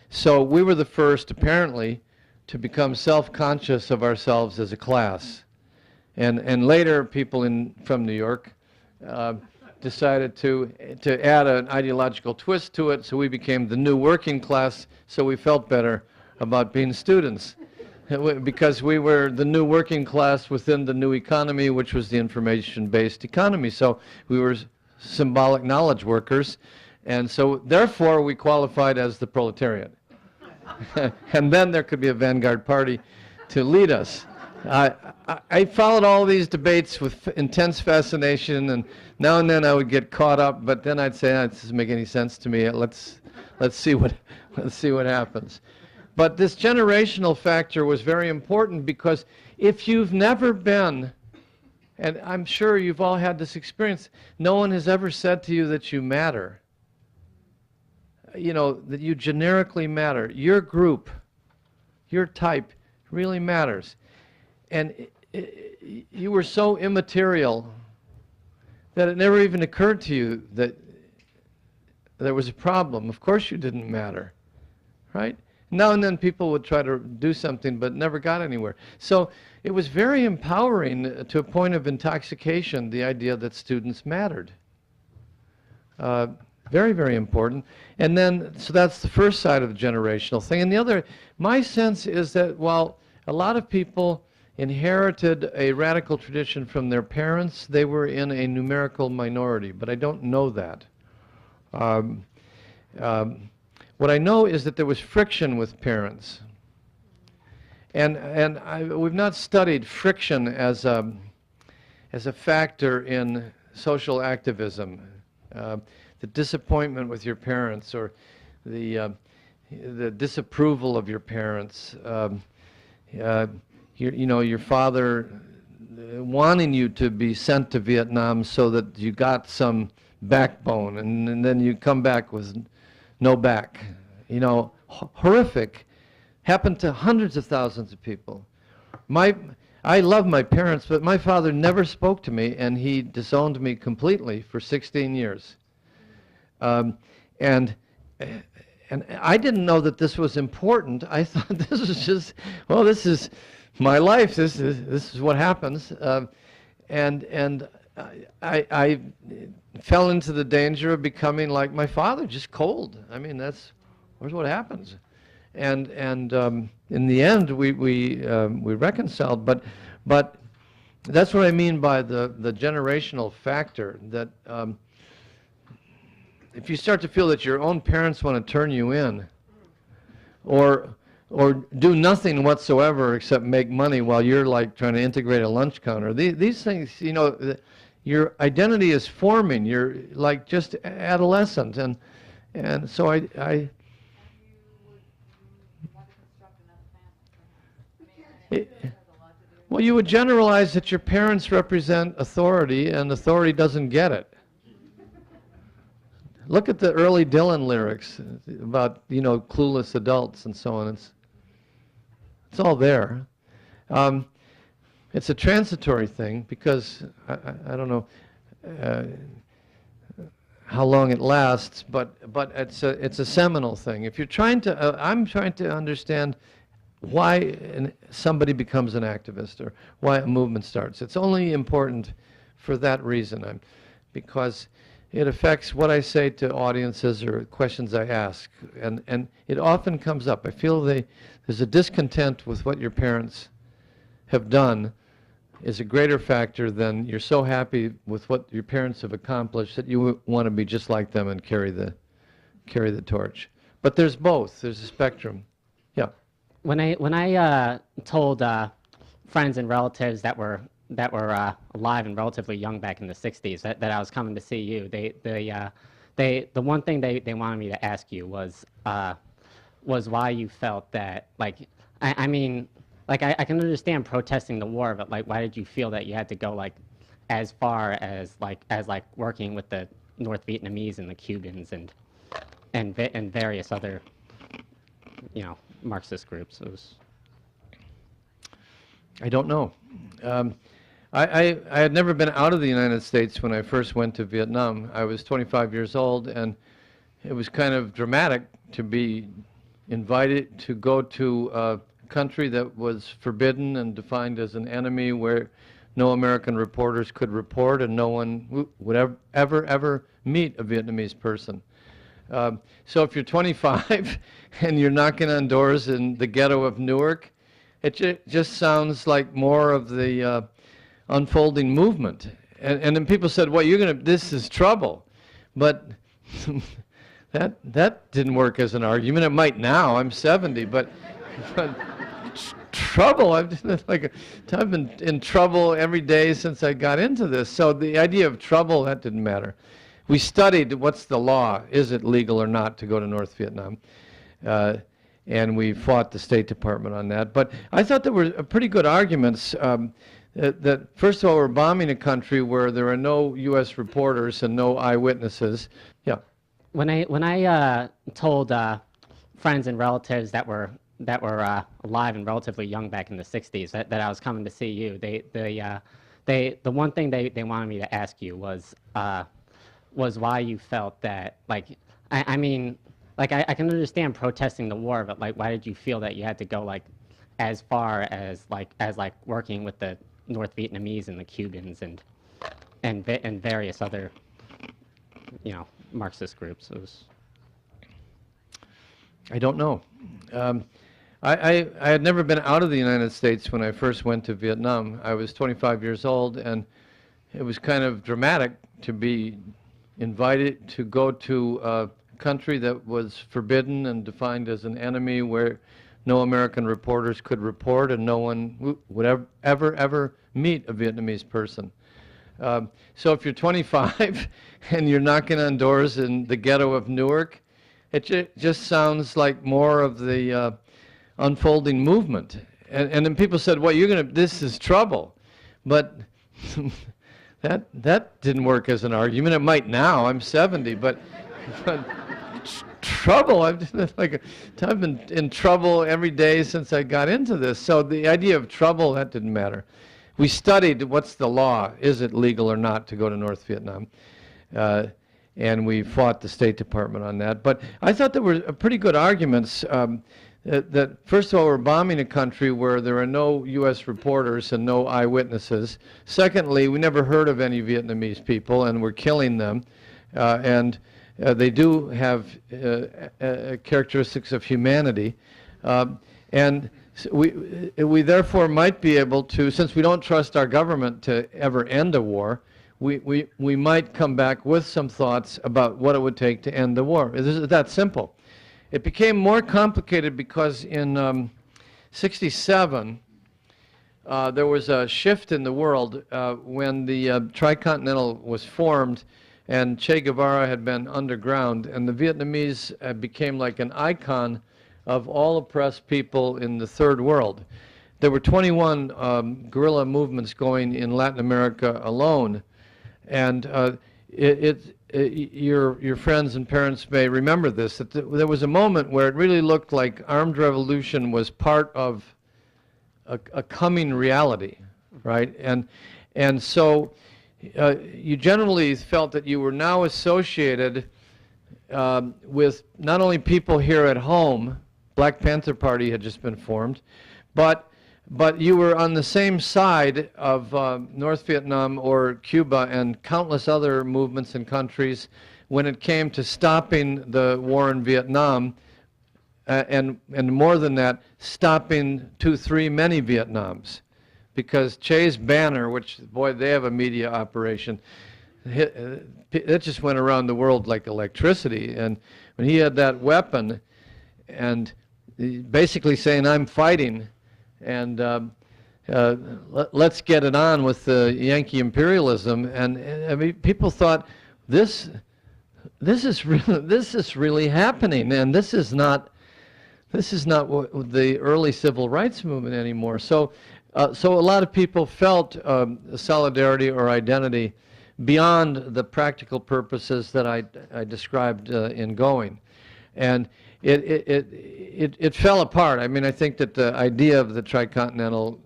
So we were the first, apparently, to become self-conscious of ourselves as a class. And later, people from New York decided to add an ideological twist to it, so we became the new working class, so we felt better about being students. Because we were the new working class within the new economy, which was the information-based economy. So we were symbolic knowledge workers, and so therefore we qualified as the proletariat. And then there could be a vanguard party to lead us. I followed all these debates with intense fascination, and now and then I would get caught up, but then I'd say, "It doesn't make any sense to me. Let's see what happens." But this generational factor was very important because if you've never been, and I'm sure you've all had this experience, no one has ever said to you that you matter. You know, that you generically matter. Your group, your type really matters. And you were so immaterial that it never even occurred to you that there was a problem. Of course you didn't matter, right? Now and then people would try to do something but never got anywhere. So it was very empowering to a point of intoxication, the idea that students mattered. Very, very important. And then, so that's the first side of the generational thing. And the other, my sense is that while a lot of people inherited a radical tradition from their parents, they were in a numerical minority, but I don't know that. What I know is that there was friction with parents. And we've not studied friction as a factor in social activism. The disappointment with your parents, or the disapproval of your parents, you know, your father wanting you to be sent to Vietnam so that you got some backbone, and then you come back with no back. You know, horrific. Happened to hundreds of thousands of people. I love my parents, but my father never spoke to me, and he disowned me completely for 16 years. And I didn't know that this was important. I thought this was just, well, this is my life. This is what happens. And I fell into the danger of becoming like my father, just cold. I mean, that's what happens. And in the end, we reconciled. But that's what I mean by the generational factor. That if you start to feel that your own parents want to turn you in, or do nothing whatsoever except make money while you're like trying to integrate a lunch counter, these things, you know, your identity is forming. You're like just adolescent, and so I well, you would generalize that your parents represent authority, and authority doesn't get it. Look at the early Dylan lyrics about, you know, clueless adults and so on. It's all there. It's a transitory thing because I don't know how long it lasts, but it's a seminal thing. If you're trying to, I'm trying to understand why somebody becomes an activist or why a movement starts. It's only important for that reason, because it affects what I say to audiences or questions I ask, and it often comes up. I feel there's a discontent with what your parents have done is a greater factor than you're so happy with what your parents have accomplished that you want to be just like them and carry the torch. But there's both. There's a spectrum. Yeah. When I told friends and relatives that were alive and relatively young back in the 60s that I was coming to see you, the one thing they wanted me to ask you was why you felt that, like, I mean, like, I can understand protesting the war, but like, why did you feel that you had to go like as far as working with the North Vietnamese and the Cubans and various other, you know, Marxist groups? I don't know. I had never been out of the United States when I first went to Vietnam. I was 25 years old, and it was kind of dramatic to be invited to go to a country that was forbidden and defined as an enemy, where no American reporters could report and no one would ever meet a Vietnamese person. So if you're 25 and you're knocking on doors in the ghetto of Newark, it just sounds like more of the unfolding movement. And then people said, well, this is trouble. But that didn't work as an argument. It might now. I'm 70, but trouble. I've been in trouble every day since I got into this. So the idea of trouble, that didn't matter. We studied what's the law. Is it legal or not to go to North Vietnam? and we fought the State Department on that. But I thought there were pretty good arguments that first of all, we're bombing a country where there are no U.S. reporters and no eyewitnesses. Yeah. When I told friends and relatives that were alive and relatively young back in the 60s that I was coming to see you, the one thing they wanted me to ask you was why you felt that, like, I mean, like, I can understand protesting the war, but like, why did you feel that you had to go like as far as working with the North Vietnamese and the Cubans and various other, you know, Marxist groups? It was... I don't know. I had never been out of the United States when I first went to Vietnam. I was 25 years old, and it was kind of dramatic to be invited to go to a country that was forbidden and defined as an enemy, where no American reporters could report and no one would ever meet a Vietnamese person. So if you're 25 and you're knocking on doors in the ghetto of Newark, it just sounds like more of the unfolding movement. And then people said, well, this is trouble. But that didn't work as an argument. It might now. I'm 70, but trouble, I've been in trouble every day since I got into this. So the idea of trouble, that didn't matter. We studied what's the law, is it legal or not to go to North Vietnam? And we fought the State Department on that. But I thought there were pretty good arguments that first of all, we're bombing a country where there are no U.S. reporters and no eyewitnesses. Secondly, we never heard of any Vietnamese people, and we're killing them. They do have characteristics of humanity. And so we therefore might be able to, since we don't trust our government to ever end a war, we might come back with some thoughts about what it would take to end the war. It's that simple. It became more complicated because in '67, there was a shift in the world when the Tricontinental was formed and Che Guevara had been underground, and the Vietnamese became like an icon of all oppressed people in the third world. There were 21 guerrilla movements going in Latin America alone, and your friends and parents may remember this, that there was a moment where it really looked like armed revolution was part of a coming reality, right? And so you generally felt that you were now associated with not only people here at home, Black Panther Party had just been formed, but you were on the same side of North Vietnam or Cuba and countless other movements and countries when it came to stopping the war in Vietnam, and more than that, stopping many Vietnams. Because Che's banner, which, boy, they have a media operation, it just went around the world like electricity. And when he had that weapon and basically saying, I'm fighting, and let's get it on with the Yankee imperialism. And I mean, people thought, this is really happening, and this is not what the early civil rights movement anymore. So a lot of people felt solidarity or identity beyond the practical purposes that I described in going, and it fell apart. I mean, I think that the idea of the Tricontinental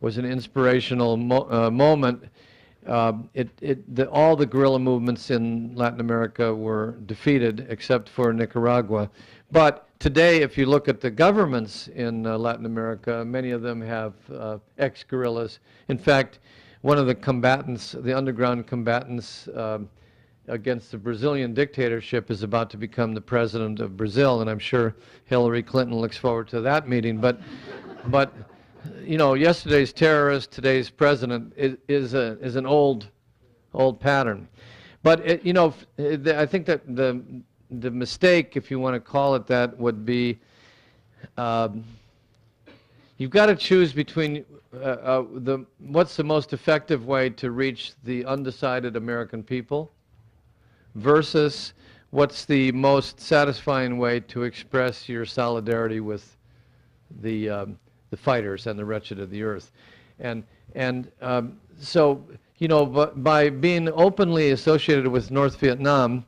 was an inspirational moment. All the guerrilla movements in Latin America were defeated except for Nicaragua. But today, if you look at the governments in Latin America, many of them have ex-guerrillas. In fact, one of the combatants, the underground combatants against the Brazilian dictatorship, is about to become the president of Brazil, and I'm sure Hillary Clinton looks forward to that meeting. But you know, yesterday's terrorist, today's president is an old pattern. But you know, I think that the mistake, if you want to call it that, would be you've got to choose between what's the most effective way to reach the undecided American people versus what's the most satisfying way to express your solidarity with the fighters and the wretched of the earth. So, you know, by being openly associated with North Vietnam,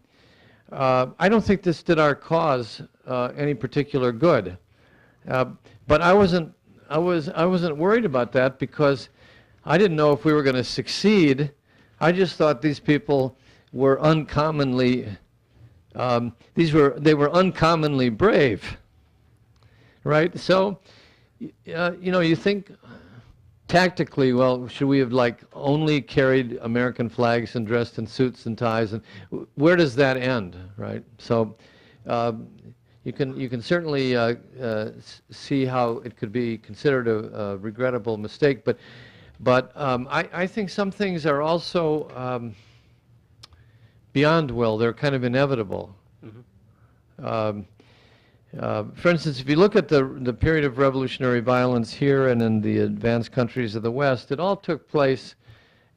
I don't think this did our cause any particular good. But I wasn't worried about that because I didn't know if we were going to succeed. I just thought these people were uncommonly they were uncommonly brave, right? So, you know, you think tactically, well, should we have like only carried American flags and dressed in suits and ties, and where does that end, right? So, you can certainly see how it could be considered a regrettable mistake, but I think some things are also beyond will. They're kind of inevitable. Mm-hmm. For instance, if you look at the period of revolutionary violence here and in the advanced countries of the West, it all took place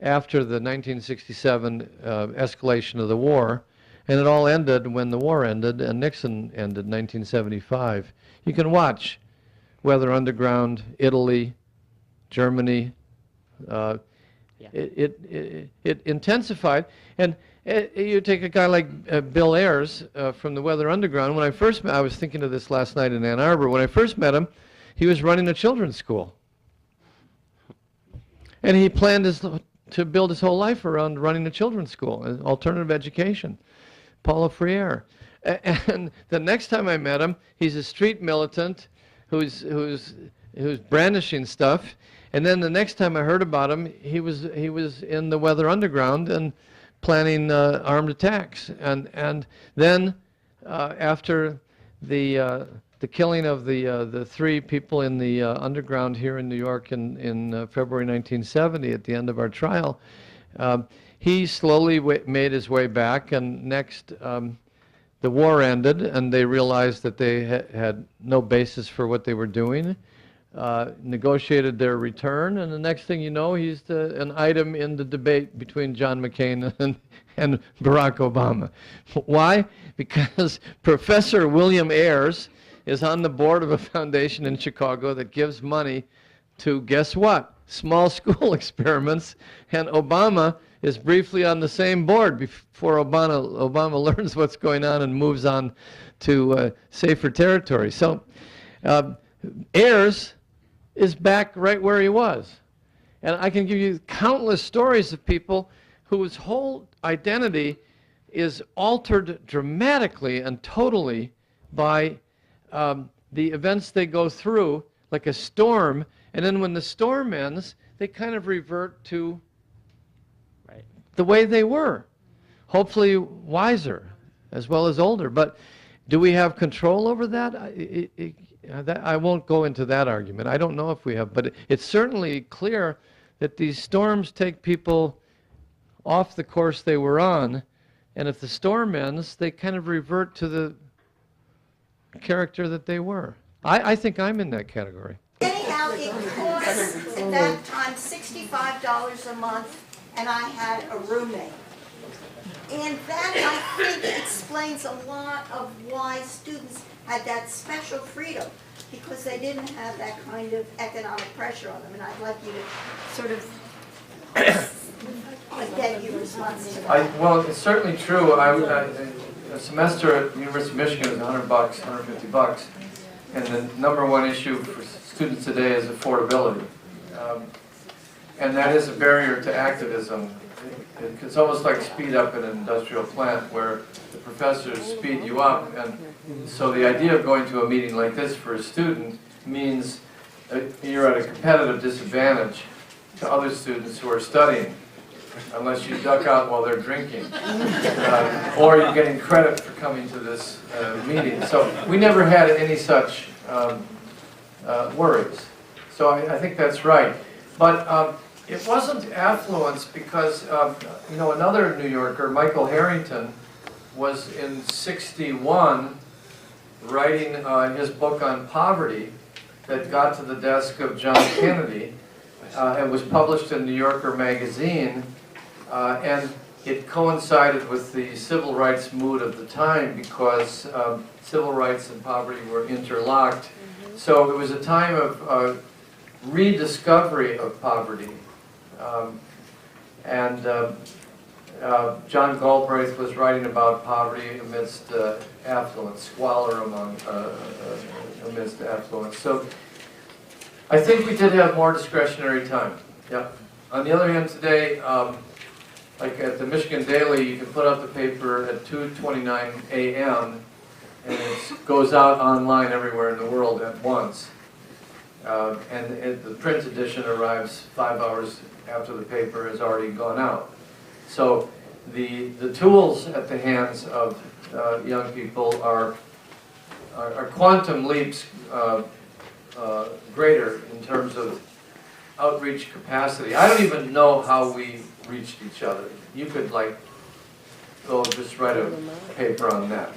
after the 1967 escalation of the war, and it all ended when the war ended and Nixon ended in 1975. You can watch Weather Underground, Italy, Germany. It intensified, and you take a guy like Bill Ayers from the Weather Underground. When I was thinking of this last night in Ann Arbor. When I first met him, he was running a children's school, and he planned to build his whole life around running a children's school, alternative education. Paulo Freire. And the next time I met him, he's a street militant who's brandishing stuff. And then the next time I heard about him, he was in the Weather Underground and planning armed attacks. And then after the killing of the three people in the underground here in New York in February 1970, at the end of our trial, he slowly made his way back. And next, the war ended, and they realized that they had no basis for what they were doing. Negotiated their return, and the next thing you know, he's an item in the debate between John McCain and Barack Obama. Why? Because Professor William Ayers is on the board of a foundation in Chicago that gives money to, guess what? Small school experiments, and Obama is briefly on the same board before Obama learns what's going on and moves on to safer territory. So Ayers is back right where he was. And I can give you countless stories of people whose whole identity is altered dramatically and totally by the events they go through, like a storm, and then when the storm ends, they kind of revert to the way they were, hopefully wiser as well as older. But do we have control over that? I won't go into that argument. I don't know if we have, but it's certainly clear that these storms take people off the course they were on, and if the storm ends, they kind of revert to the character that they were. I think I'm in that category. Anyhow, it cost at that time $65 a month, and I had a roommate. And that, I think, explains a lot of why students had that special freedom, because they didn't have that kind of economic pressure on them. And I'd like you to sort of get your response to that. Well, it's certainly true. A semester at the University of Michigan is $100, $150, and the number one issue for students today is affordability. And that is a barrier to activism. It's almost like speed up in an industrial plant where the professors speed you up, and so the idea of going to a meeting like this for a student means you're at a competitive disadvantage to other students who are studying, unless you duck out while they're drinking, or you're getting credit for coming to this meeting. So we never had any such worries. So I think that's right. But it wasn't affluence because, you know, another New Yorker, Michael Harrington, was in '61 writing his book on poverty that got to the desk of John Kennedy and was published in New Yorker magazine. And it coincided with the civil rights mood of the time because civil rights and poverty were interlocked. So it was a time of rediscovery of poverty. John Galbraith was writing about poverty amidst affluence, squalor amidst affluence. So I think we did have more discretionary time. Yep. On the other hand, today, like at the Michigan Daily, you can put up the paper at 2:29 a.m. and it goes out online everywhere in the world at once. The print edition arrives 5 hours after the paper has already gone out. So the tools at the hands of young people are quantum leaps greater in terms of outreach capacity. I don't even know how we reached each other. You could like go just write a paper on that.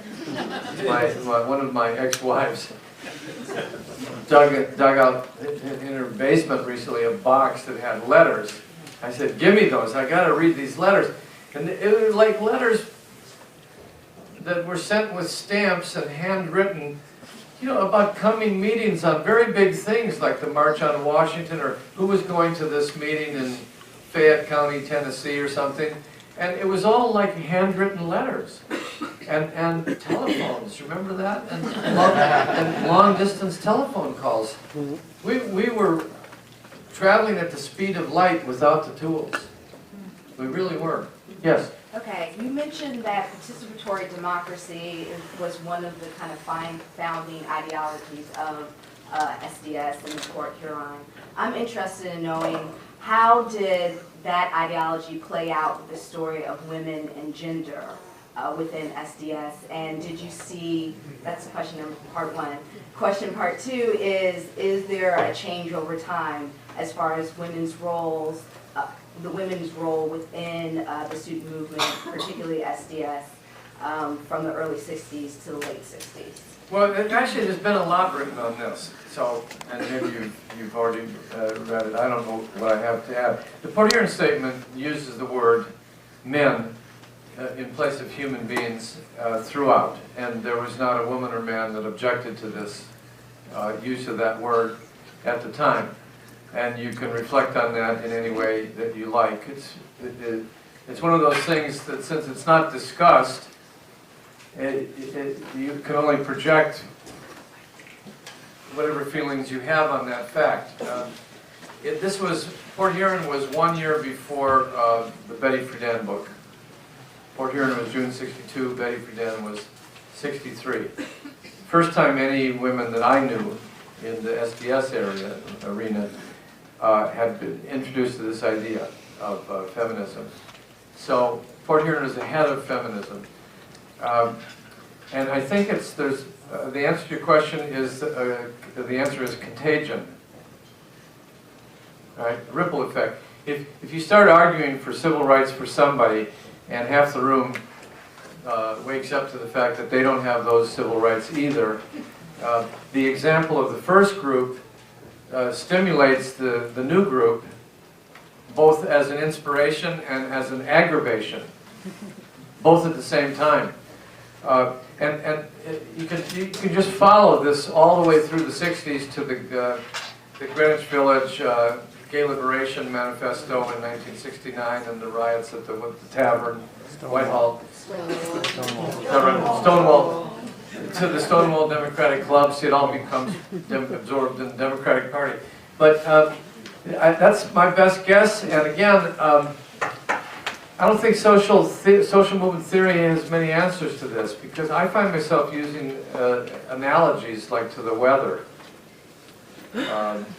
One of my ex-wives dug out in her basement recently a box that had letters. I said, give me those, I gotta read these letters. And it was like letters that were sent with stamps and handwritten, you know, about coming meetings on very big things like the March on Washington, or who was going to this meeting in Fayette County, Tennessee or something. And it was all like handwritten letters. And telephones, remember that? And long distance telephone calls. We were traveling at the speed of light without the tools. We really were. Yes? Okay, you mentioned that participatory democracy was one of the kind of founding ideologies of SDS and the Port Huron. I'm interested in knowing, how did that ideology play out with the story of women and gender within SDS? And did you see, that's question number part one. Question part two is there a change over time as far as women's roles, the women's role within the student movement, particularly SDS, from the early 60s to the late 60s? Well, actually, there's been a lot written on this. So, and maybe you've already read it. I don't know what I have to add. The Port Huron Statement uses the word men in place of human beings throughout. And there was not a woman or man that objected to this use of that word at the time. And you can reflect on that in any way that you like. It's one of those things that, since it's not discussed, you can only project whatever feelings you have on that fact. Port Huron was 1 year before the Betty Friedan book. Port Huron was June '62, Betty Friedan was '63. First time any women that I knew in the SDS arena had been introduced to this idea of feminism. So Port Huron is ahead of feminism. And I think the answer to your question is, the answer is contagion. Right? Ripple effect. If you start arguing for civil rights for somebody and half the room wakes up to the fact that they don't have those civil rights either, the example of the first group stimulates the new group both as an inspiration and as an aggravation, both at the same time. And you can just follow this all the way through the 60s to the Greenwich Village Gay Liberation Manifesto in 1969 and the riots at the tavern, Whitehall, Stonewall, to the Stonewall Democratic Club. See, it all becomes absorbed in the Democratic Party. But that's my best guess. And again, I don't think social movement theory has many answers to this, because I find myself using analogies like to the weather,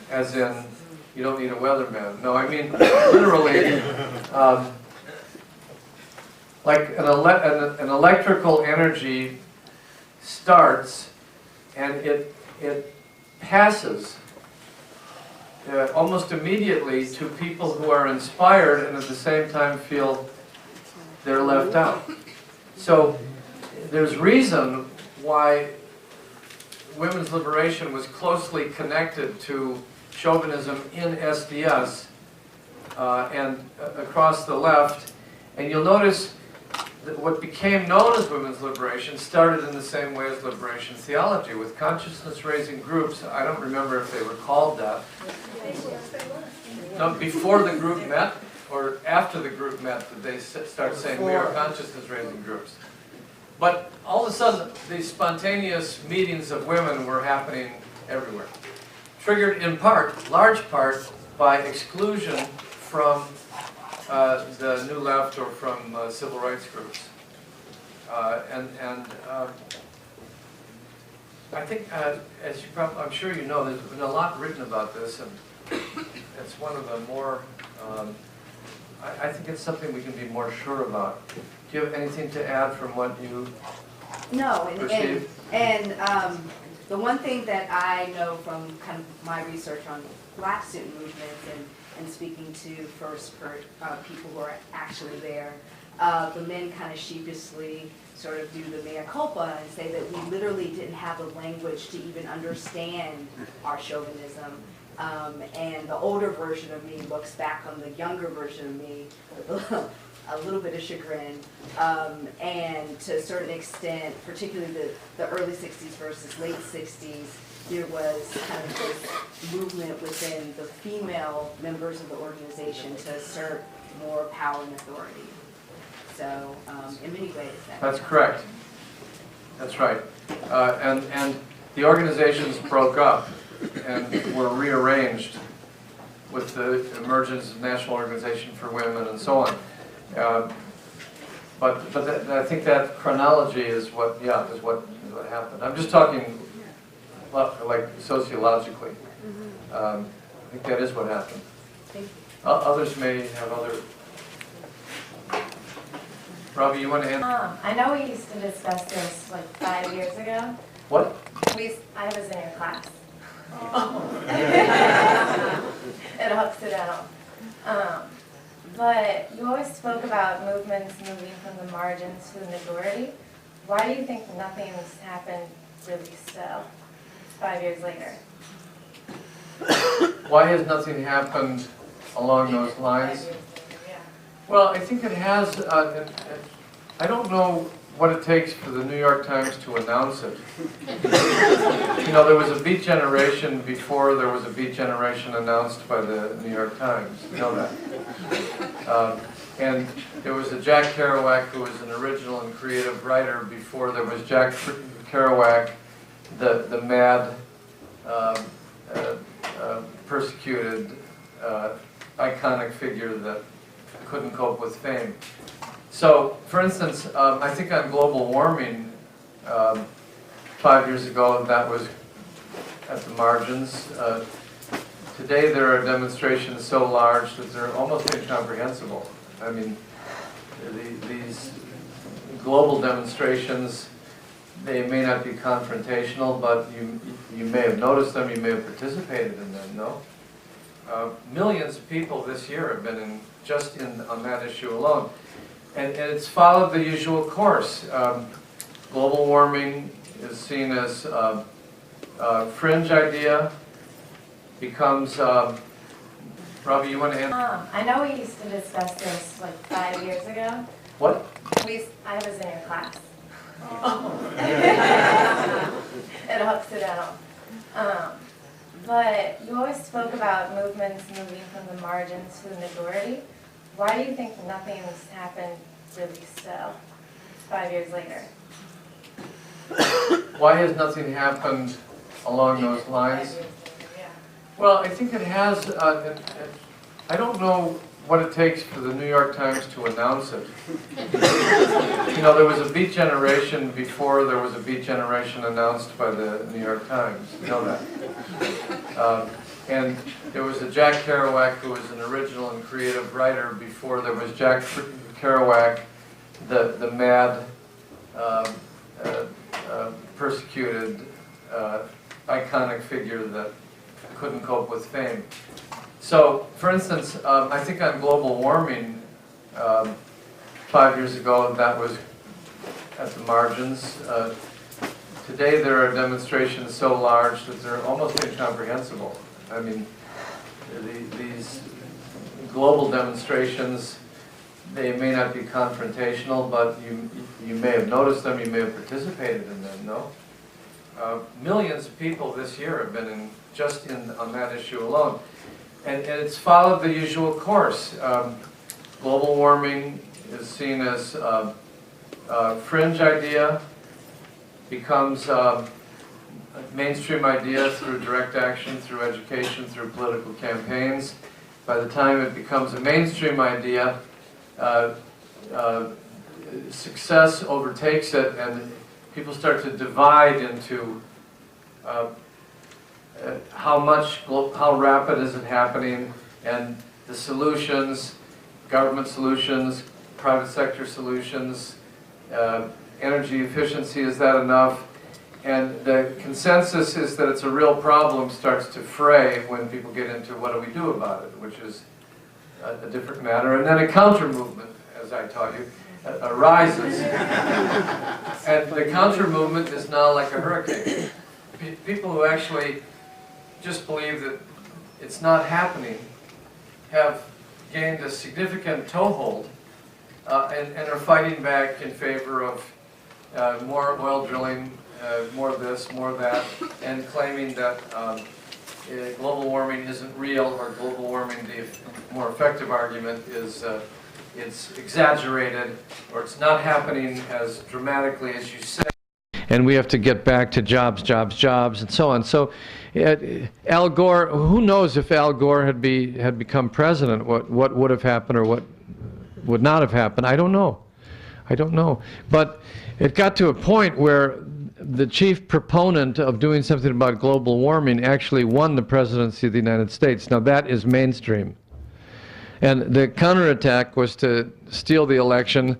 as in, you don't need a weatherman. No, I mean literally, like an electrical energy starts and it passes almost immediately to people who are inspired and at the same time feel they're left out. So there's reason why women's liberation was closely connected to chauvinism in SDS and across the left, And you'll notice that what became known as women's liberation started in the same way as liberation theology, with consciousness-raising groups. I don't remember if they were called that. No, before the group met, or after the group met, did they start saying, we are consciousness-raising groups. But all of a sudden, these spontaneous meetings of women were happening everywhere. Triggered in part, large part, by exclusion from the New Left or from civil rights groups. I think, as you probably, I'm sure you know, there's been a lot written about this, and it's one of the more, I think it's something we can be more sure about. Do you have anything to add from what you No, perceived? and the one thing that I know from kind of my research on Black student movements and speaking to people who are actually there, the men kind of sheepishly sort of do the mea culpa and say that we literally didn't have the language to even understand our chauvinism. And the older version of me looks back on the younger version of me with a little bit of chagrin, and to a certain extent, particularly the early 60s versus late 60s, there was kind of this movement within the female members of the organization to assert more power and authority. So, in many ways, That's correct. That's right. And the organizations broke up and were rearranged with the emergence of National Organization for Women and so on. But I think that chronology is what happened. I'm just talking like sociologically. I think that is what happened. Thank you. Others may have other. Robbie, you want to answer? I know we used to discuss this like 5 years ago. What? I was in your class. At Occidental. But you always spoke about movements moving from the margins to the majority. Why do you think nothing's happened really still 5 years later? Why has nothing happened along those lines? Well, I think it has. I don't know what it takes for the New York Times to announce it. You know, there was a Beat Generation before there was a Beat Generation announced by the New York Times. You know that. And there was a Jack Kerouac who was an original and creative writer before there was Jack Kerouac, the mad, persecuted, iconic figure that couldn't cope with fame. So, for instance, I think on global warming, 5 years ago, that was at the margins. Today, there are demonstrations so large that they're almost incomprehensible. I mean, these global demonstrations, they may not be confrontational, but you may have noticed them, you may have participated in them, no? Millions of people this year have been on that issue alone. And it's followed the usual course. Global warming is seen as a fringe idea, becomes, Robbie, you want to answer? I know we used to discuss this like 5 years ago. What? I was in your class. At Occidental. But you always spoke about movements moving from the margins to the majority. Why do you think nothing's happened really still 5 years later? Why has nothing happened along those lines? Well, I think it has. I don't know what it takes for the New York Times to announce it. You know, there was a Beat Generation before there was a Beat Generation announced by the New York Times. You know that. And there was a Jack Kerouac who was an original and creative writer before there was Jack Kerouac, the mad, persecuted, iconic figure that couldn't cope with fame. So, for instance, I think on global warming, 5 years ago, that was at the margins. Today, there are demonstrations so large that they're almost incomprehensible. I mean, these global demonstrations, They may not be confrontational, but you may have noticed them, you may have participated in them, no? Millions of people this year have been on that issue alone. And it's followed the usual course. Global warming is seen as a fringe idea, becomes a mainstream idea through direct action, through education, through political campaigns. By the time it becomes a mainstream idea, success overtakes it, and people start to divide into how rapid is it happening, and the solutions, government solutions, private sector solutions, energy efficiency, is that enough? And the consensus is that it's a real problem starts to fray when people get into what do we do about it, which is a different matter. And then a counter movement, as I taught you, arises. And the counter movement is now like a hurricane. People who actually just believe that it's not happening have gained a significant toehold and are fighting back in favor of more oil drilling, more of this, more of that, and claiming that global warming isn't real, or global warming, the more effective argument is it's exaggerated, or it's not happening as dramatically as you say. And we have to get back to jobs, jobs, jobs, and so on. So Al Gore, who knows if Al Gore had become president, what would have happened or what would not have happened? I don't know. I don't know. But it got to a point where the chief proponent of doing something about global warming actually won the presidency of the United States. Now that is mainstream. And the counterattack was to steal the election,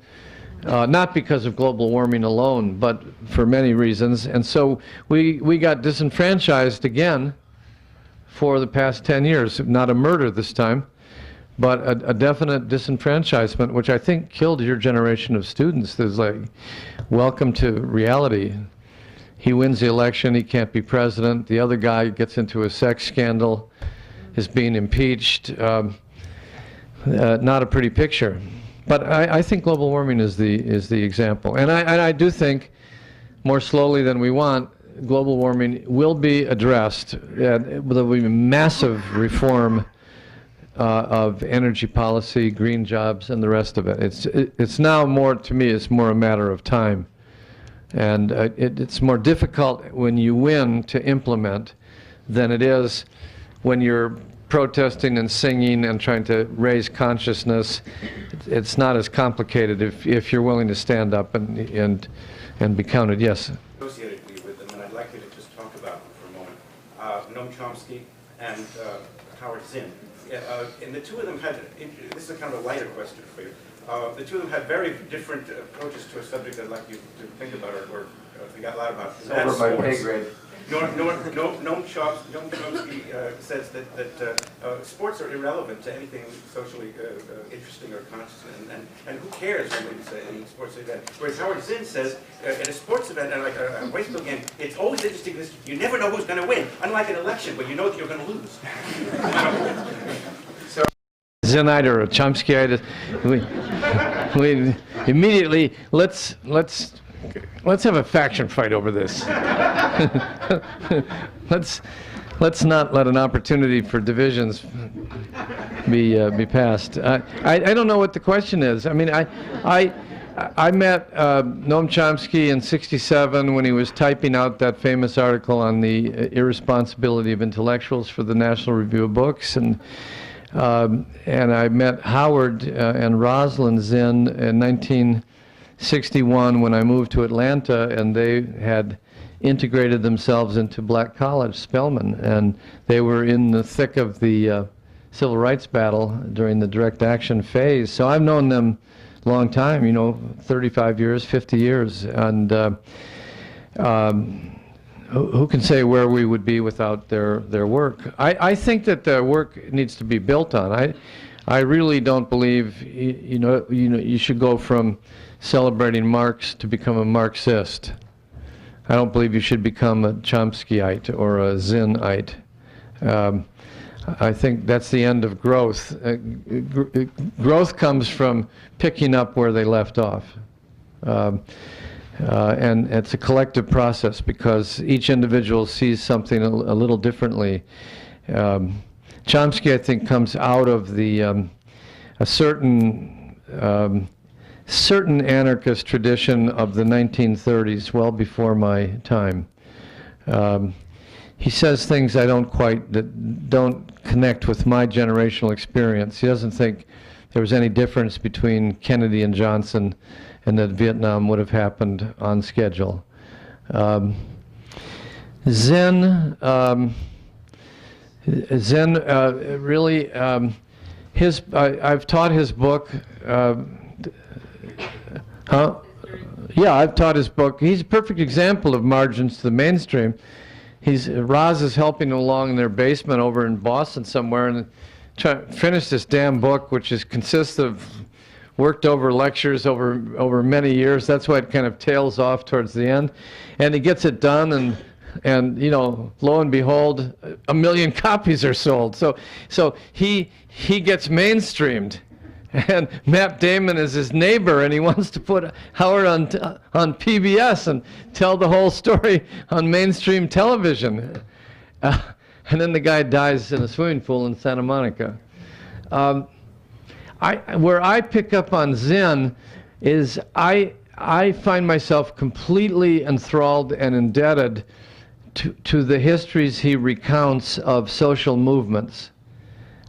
not because of global warming alone, but for many reasons. And so we got disenfranchised again for the past 10 years. Not a murder this time, but a definite disenfranchisement, which I think killed your generation of students. There's like, welcome to reality. He wins the election, he can't be president. The other guy gets into a sex scandal, is being impeached. Not a pretty picture. But I think global warming is the example. And I do think, more slowly than we want, global warming will be addressed. There will be massive reform of energy policy, green jobs, and the rest of it. It's now more, to me, it's more a matter of time. And it's more difficult when you win to implement than it is when you're protesting and singing and trying to raise consciousness. It's not as complicated if you're willing to stand up and be counted. Yes? Associated with them, and I'd like you to just talk about them for a moment. Noam Chomsky and Howard Zinn. And the two of them had, this is a kind of a lighter question for you, the two of them had very different approaches to a subject I'd like you to think about or think out loud about. It's over my pay grade. Noam Chomsky says that sports are irrelevant to anything socially interesting or conscious, and who cares when it's a sports event. Whereas Howard Zinn says, at a sports event, and like a baseball game, it's always interesting because you never know who's going to win, unlike an election where you know that you're going to lose. So, Zinnite or a Chomskyite, we immediately, let's have a faction fight over this. Let's not let an opportunity for divisions be passed. I don't know what the question is. I mean, I met Noam Chomsky in '67 when he was typing out that famous article on the irresponsibility of intellectuals for the National Review of Books, and I met Howard and Rosalind Zinn in 1961 when I moved to Atlanta, and they had integrated themselves into Black College, Spelman, and they were in the thick of the civil rights battle during the direct action phase. So I've known them a long time, 35 years, 50 years, and who can say where we would be without their work? I think that their work needs to be built on. I really don't believe you should go from celebrating Marx to become a Marxist. I don't believe you should become a Chomskyite or a Zinnite. I think that's the end of growth. Growth comes from picking up where they left off. And it's a collective process because each individual sees something a little differently. Chomsky, I think, comes out of the a certain anarchist tradition of the 1930s, well before my time. He says things that don't connect with my generational experience. He doesn't think there was any difference between Kennedy and Johnson, and that Vietnam would have happened on schedule. Zen really, I've taught his book. Yeah, I've taught his book. He's a perfect example of margins to the mainstream. Roz is helping him along in their basement over in Boston somewhere, and finish this damn book, which consists of worked over lectures over many years. That's why it kind of tails off towards the end, and he gets it done, and you know, lo and behold, 1 million copies are sold. So he gets mainstreamed. And Matt Damon is his neighbor, and he wants to put Howard on PBS and tell the whole story on mainstream television. And then the guy dies in a swimming pool in Santa Monica. Where I pick up on Zen is I find myself completely enthralled and indebted to the histories he recounts of social movements.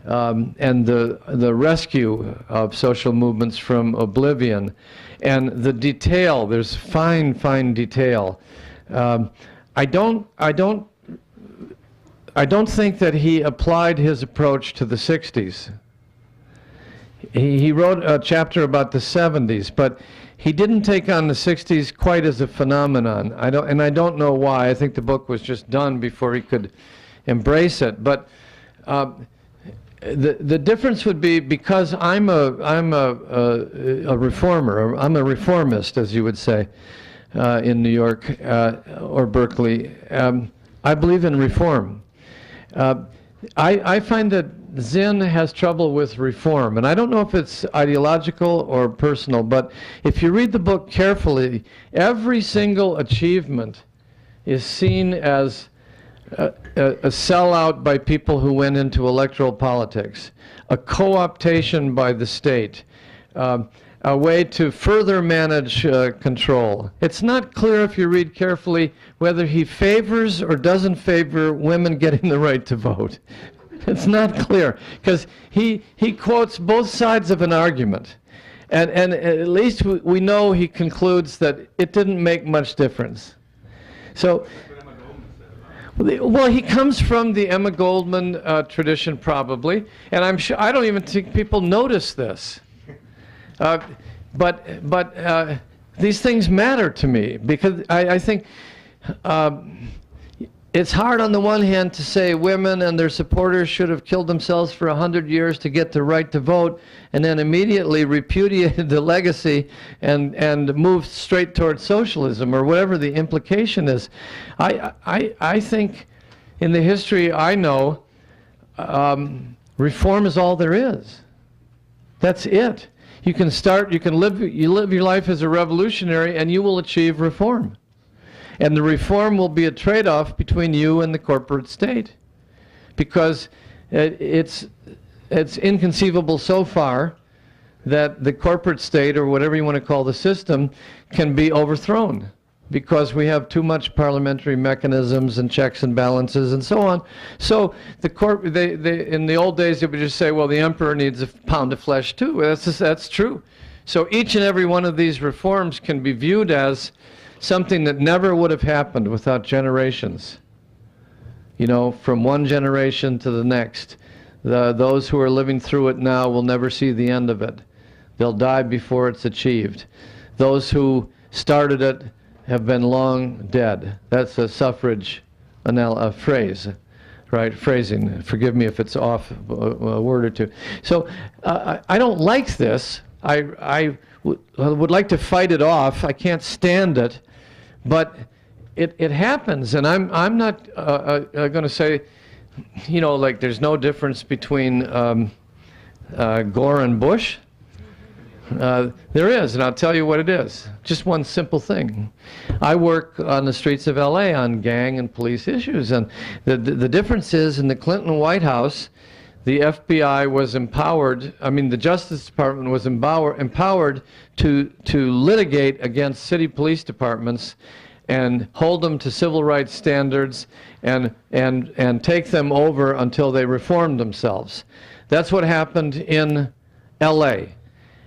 And the rescue of social movements from oblivion, and the detail. There's fine detail. I don't think that he applied his approach to the 60s. He wrote a chapter about the 70s, but he didn't take on the 60s quite as a phenomenon. I don't know why. I think the book was just done before he could embrace it. But the difference would be, because I'm a reformer. I'm a reformist, as you would say, in New York or Berkeley. I believe in reform. I find that Zen has trouble with reform, and I don't know if it's ideological or personal, but if you read the book carefully, every single achievement is seen as a sellout by people who went into electoral politics, a co-optation by the state, a way to further manage control. It's not clear, if you read carefully, whether he favors or doesn't favor women getting the right to vote. It's not clear, because he quotes both sides of an argument. And at least we know he concludes that it didn't make much difference. So, well, he comes from the Emma Goldman tradition, probably, and I'm sure, I don't even think people notice this. But these things matter to me, because I think it's hard on the one hand to say women and their supporters should have killed themselves for 100 years to get the right to vote, and then immediately repudiated the legacy and moved straight towards socialism, or whatever the implication is. I think in the history I know, reform is all there is. That's it. You can live your life as a revolutionary, and you will achieve reform. And the reform will be a trade-off between you and the corporate state, because it's inconceivable so far that the corporate state, or whatever you want to call the system, can be overthrown, because we have too much parliamentary mechanisms and checks and balances and so on. So in the old days, they would just say, well, the emperor needs a pound of flesh too. That's true. So each and every one of these reforms can be viewed as something that never would have happened without generations. You know, from one generation to the next. Those who are living through it now will never see the end of it. They'll die before it's achieved. Those who started it have been long dead. That's a suffrage phrase, right? Phrasing. Forgive me if it's off a word or two. So I don't like this. I would like to fight it off. I can't stand it, but it happens, and I'm not going to say you know, like there's no difference between Gore and Bush. There is, and I'll tell you what it is. Just one simple thing. I work on the streets of LA on gang and police issues, and the difference is in the Clinton White House, the FBI was empowered, I mean the Justice Department was empowered to litigate against city police departments and hold them to civil rights standards and take them over until they reformed themselves. That's what happened in LA.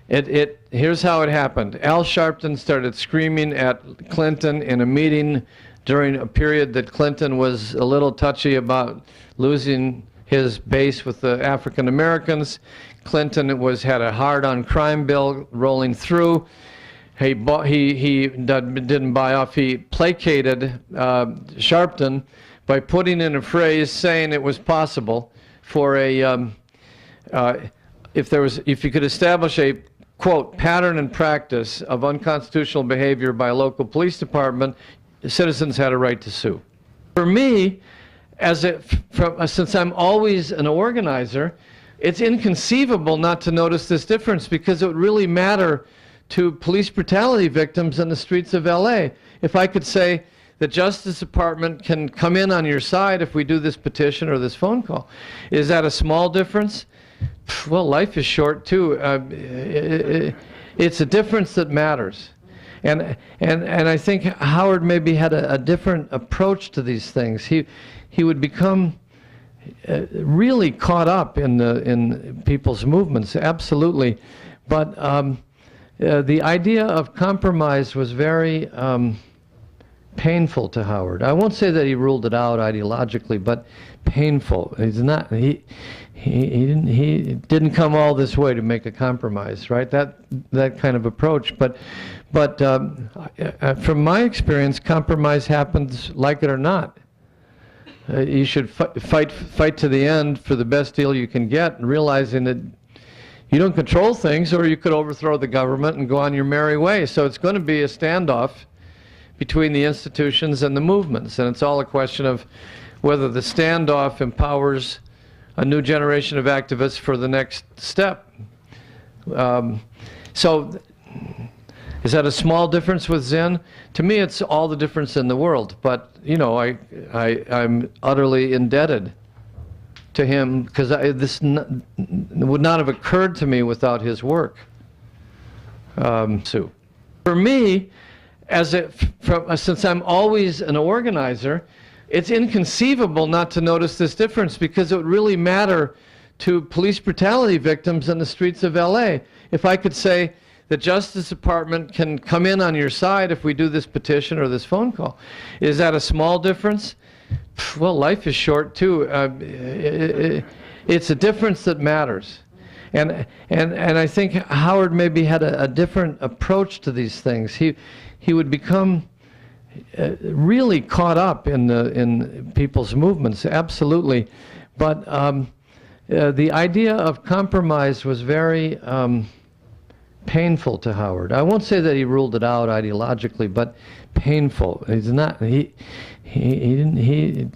Here's how it happened. Al Sharpton started screaming at Clinton in a meeting during a period that Clinton was a little touchy about losing his base with the African Americans. Clinton had a hard-on crime bill rolling through. He didn't buy off. He placated Sharpton by putting in a phrase saying it was possible for a if you could establish a quote pattern and practice of unconstitutional behavior by a local police department, citizens had a right to sue. For me, since I'm always an organizer, it's inconceivable not to notice this difference, because it would really matter to police brutality victims in the streets of LA. If I could say the Justice Department can come in on your side if we do this petition or this phone call, is that a small difference? Well, life is short too. It's a difference that matters. And I think Howard maybe had a different approach to these things. He would become really caught up in people's movements, absolutely. But the idea of compromise was very painful to Howard. I won't say that he ruled it out ideologically, but painful. He didn't come all this way to make a compromise, right? That kind of approach. But from my experience, compromise happens like it or not. You should fight to the end for the best deal you can get, realizing that you don't control things, or you could overthrow the government and go on your merry way. So it's going to be a standoff between the institutions and the movements, and it's all a question of whether the standoff empowers a new generation of activists for the next step. So is that a small difference with Zen? To me, it's all the difference in the world. But you know, I'm utterly indebted to him, because this would not have occurred to me without his work. So, for me, since I'm always an organizer, it's inconceivable not to notice this difference, because it would really matter to police brutality victims in the streets of LA. If I could say the Justice Department can come in on your side if we do this petition or this phone call, is that a small difference? Well, life is short too. It's a difference that matters. And I think Howard maybe had a different approach to these things. He would become really caught up in people's movements, absolutely. But the idea of compromise was very painful to Howard. I won't say that he ruled it out ideologically, but painful. He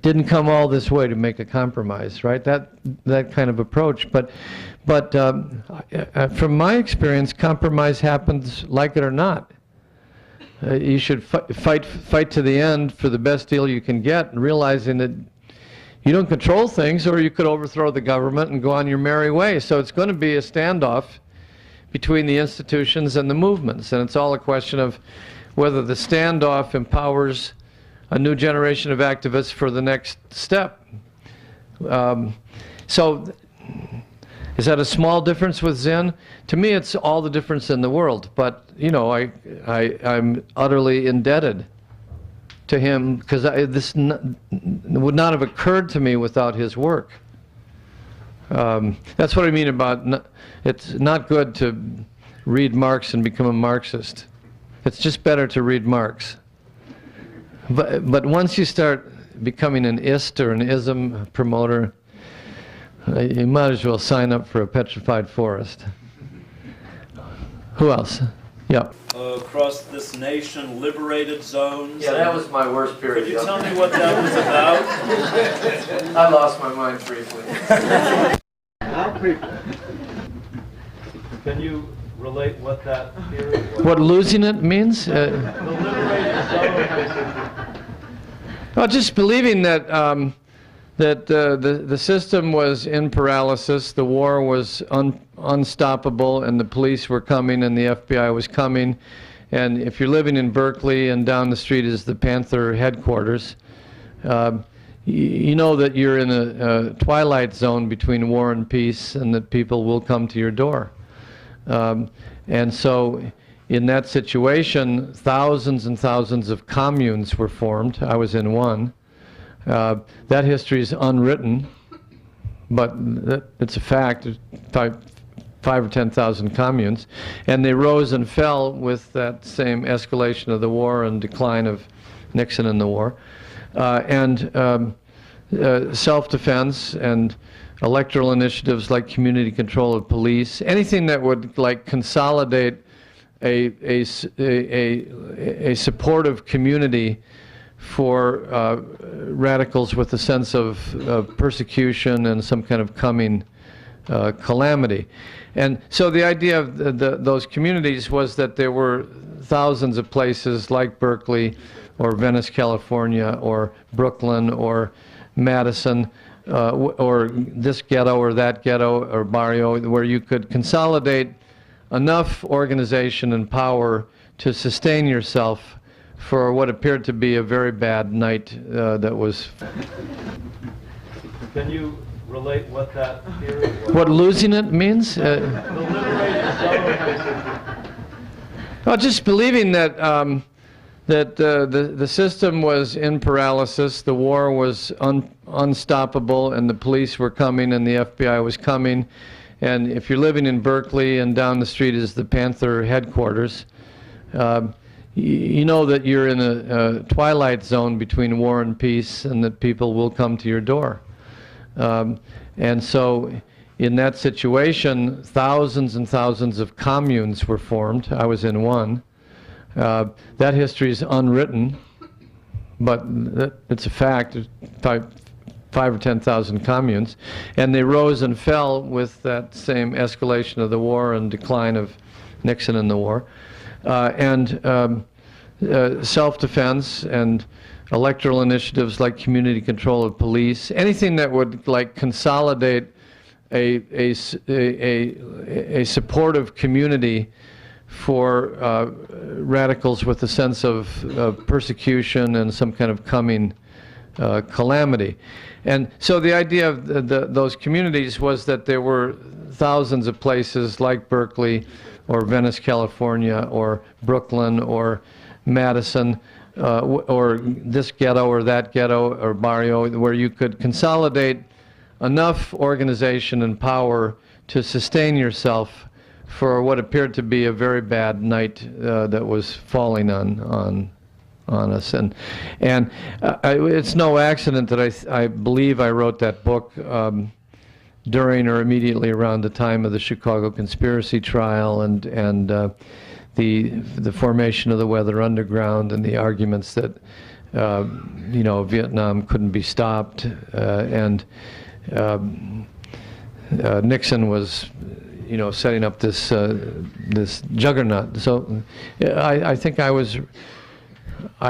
didn't come all this way to make a compromise, right? That kind of approach. But from my experience, compromise happens like it or not. You should fight to the end for the best deal you can get, realizing that you don't control things, or you could overthrow the government and go on your merry way. So it's going to be a standoff between the institutions and the movements, and it's all a question of whether the standoff empowers a new generation of activists for the next step. So is that a small difference with Zen? To me, it's all the difference in the world. But you know, I'm utterly indebted to him, because this would not have occurred to me without his work. That's what I mean about it's not good to read Marx and become a Marxist. It's just better to read Marx. But once you start becoming an ist or an ism promoter, you might as well sign up for a petrified forest. Who else? Yeah. Across this nation, liberated zones. Yeah, that was my worst period. Could you tell me what that was about? I lost my mind briefly. Can you relate what that period was? What losing it means? The liberated zone. Well, just believing that the system was in paralysis, the war was unstoppable, and the police were coming, and the FBI was coming. And if you're living in Berkeley and down the street is the Panther headquarters, you know that you're in a twilight zone between war and peace, and that people will come to your door. And so in that situation, thousands and thousands of communes were formed. I was in one. That history is unwritten, but it's a fact. There's 5 or 10,000 communes, and they rose and fell with that same escalation of the war and decline of Nixon in the war. Self-defense and electoral initiatives like community control of police, anything that would like consolidate a supportive community for radicals with a sense of persecution and some kind of coming calamity. And so the idea of those communities was that there were thousands of places like Berkeley or Venice, California, or Brooklyn or Madison, or this ghetto or that ghetto or barrio, where you could consolidate enough organization and power to sustain yourself for what appeared to be a very bad night that was. Can you relate what that period was? What losing it means? The liberated zone. Well, just believing that the system was in paralysis, the war was unstoppable, and the police were coming, and the FBI was coming. And if you're living in Berkeley and down the street is the Panther headquarters, you know that you're in a twilight zone between war and peace, and that people will come to your door. And so in that situation, thousands and thousands of communes were formed. I was in one. That history is unwritten, but it's a fact. There's 5 or 10,000 communes, and they rose and fell with that same escalation of the war and decline of Nixon in the war. Self-defense and electoral initiatives like community control of police, anything that would like consolidate a supportive community for radicals with a sense of persecution and some kind of coming calamity. And so the idea of those communities was that there were thousands of places like Berkeley or Venice, California, or Brooklyn or Madison, or this ghetto or that ghetto or barrio, where you could consolidate enough organization and power to sustain yourself for what appeared to be a very bad night that was falling on us. And it's no accident that I believe I wrote that book during or immediately around the time of the Chicago conspiracy trial and the formation of the Weather Underground and the arguments that Vietnam couldn't be stopped, and Nixon was setting up this juggernaut. So I think I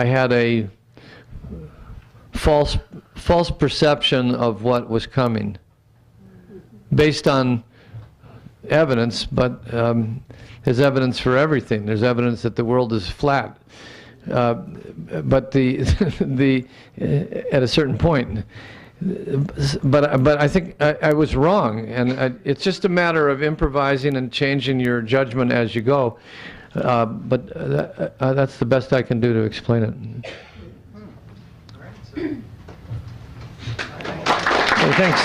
had a false perception of what was coming based on evidence, but there's evidence for everything. There's evidence that the world is flat. But at a certain point, but I think I was wrong, and it's just a matter of improvising and changing your judgment as you go. But that's the best I can do to explain it. Hey, thanks.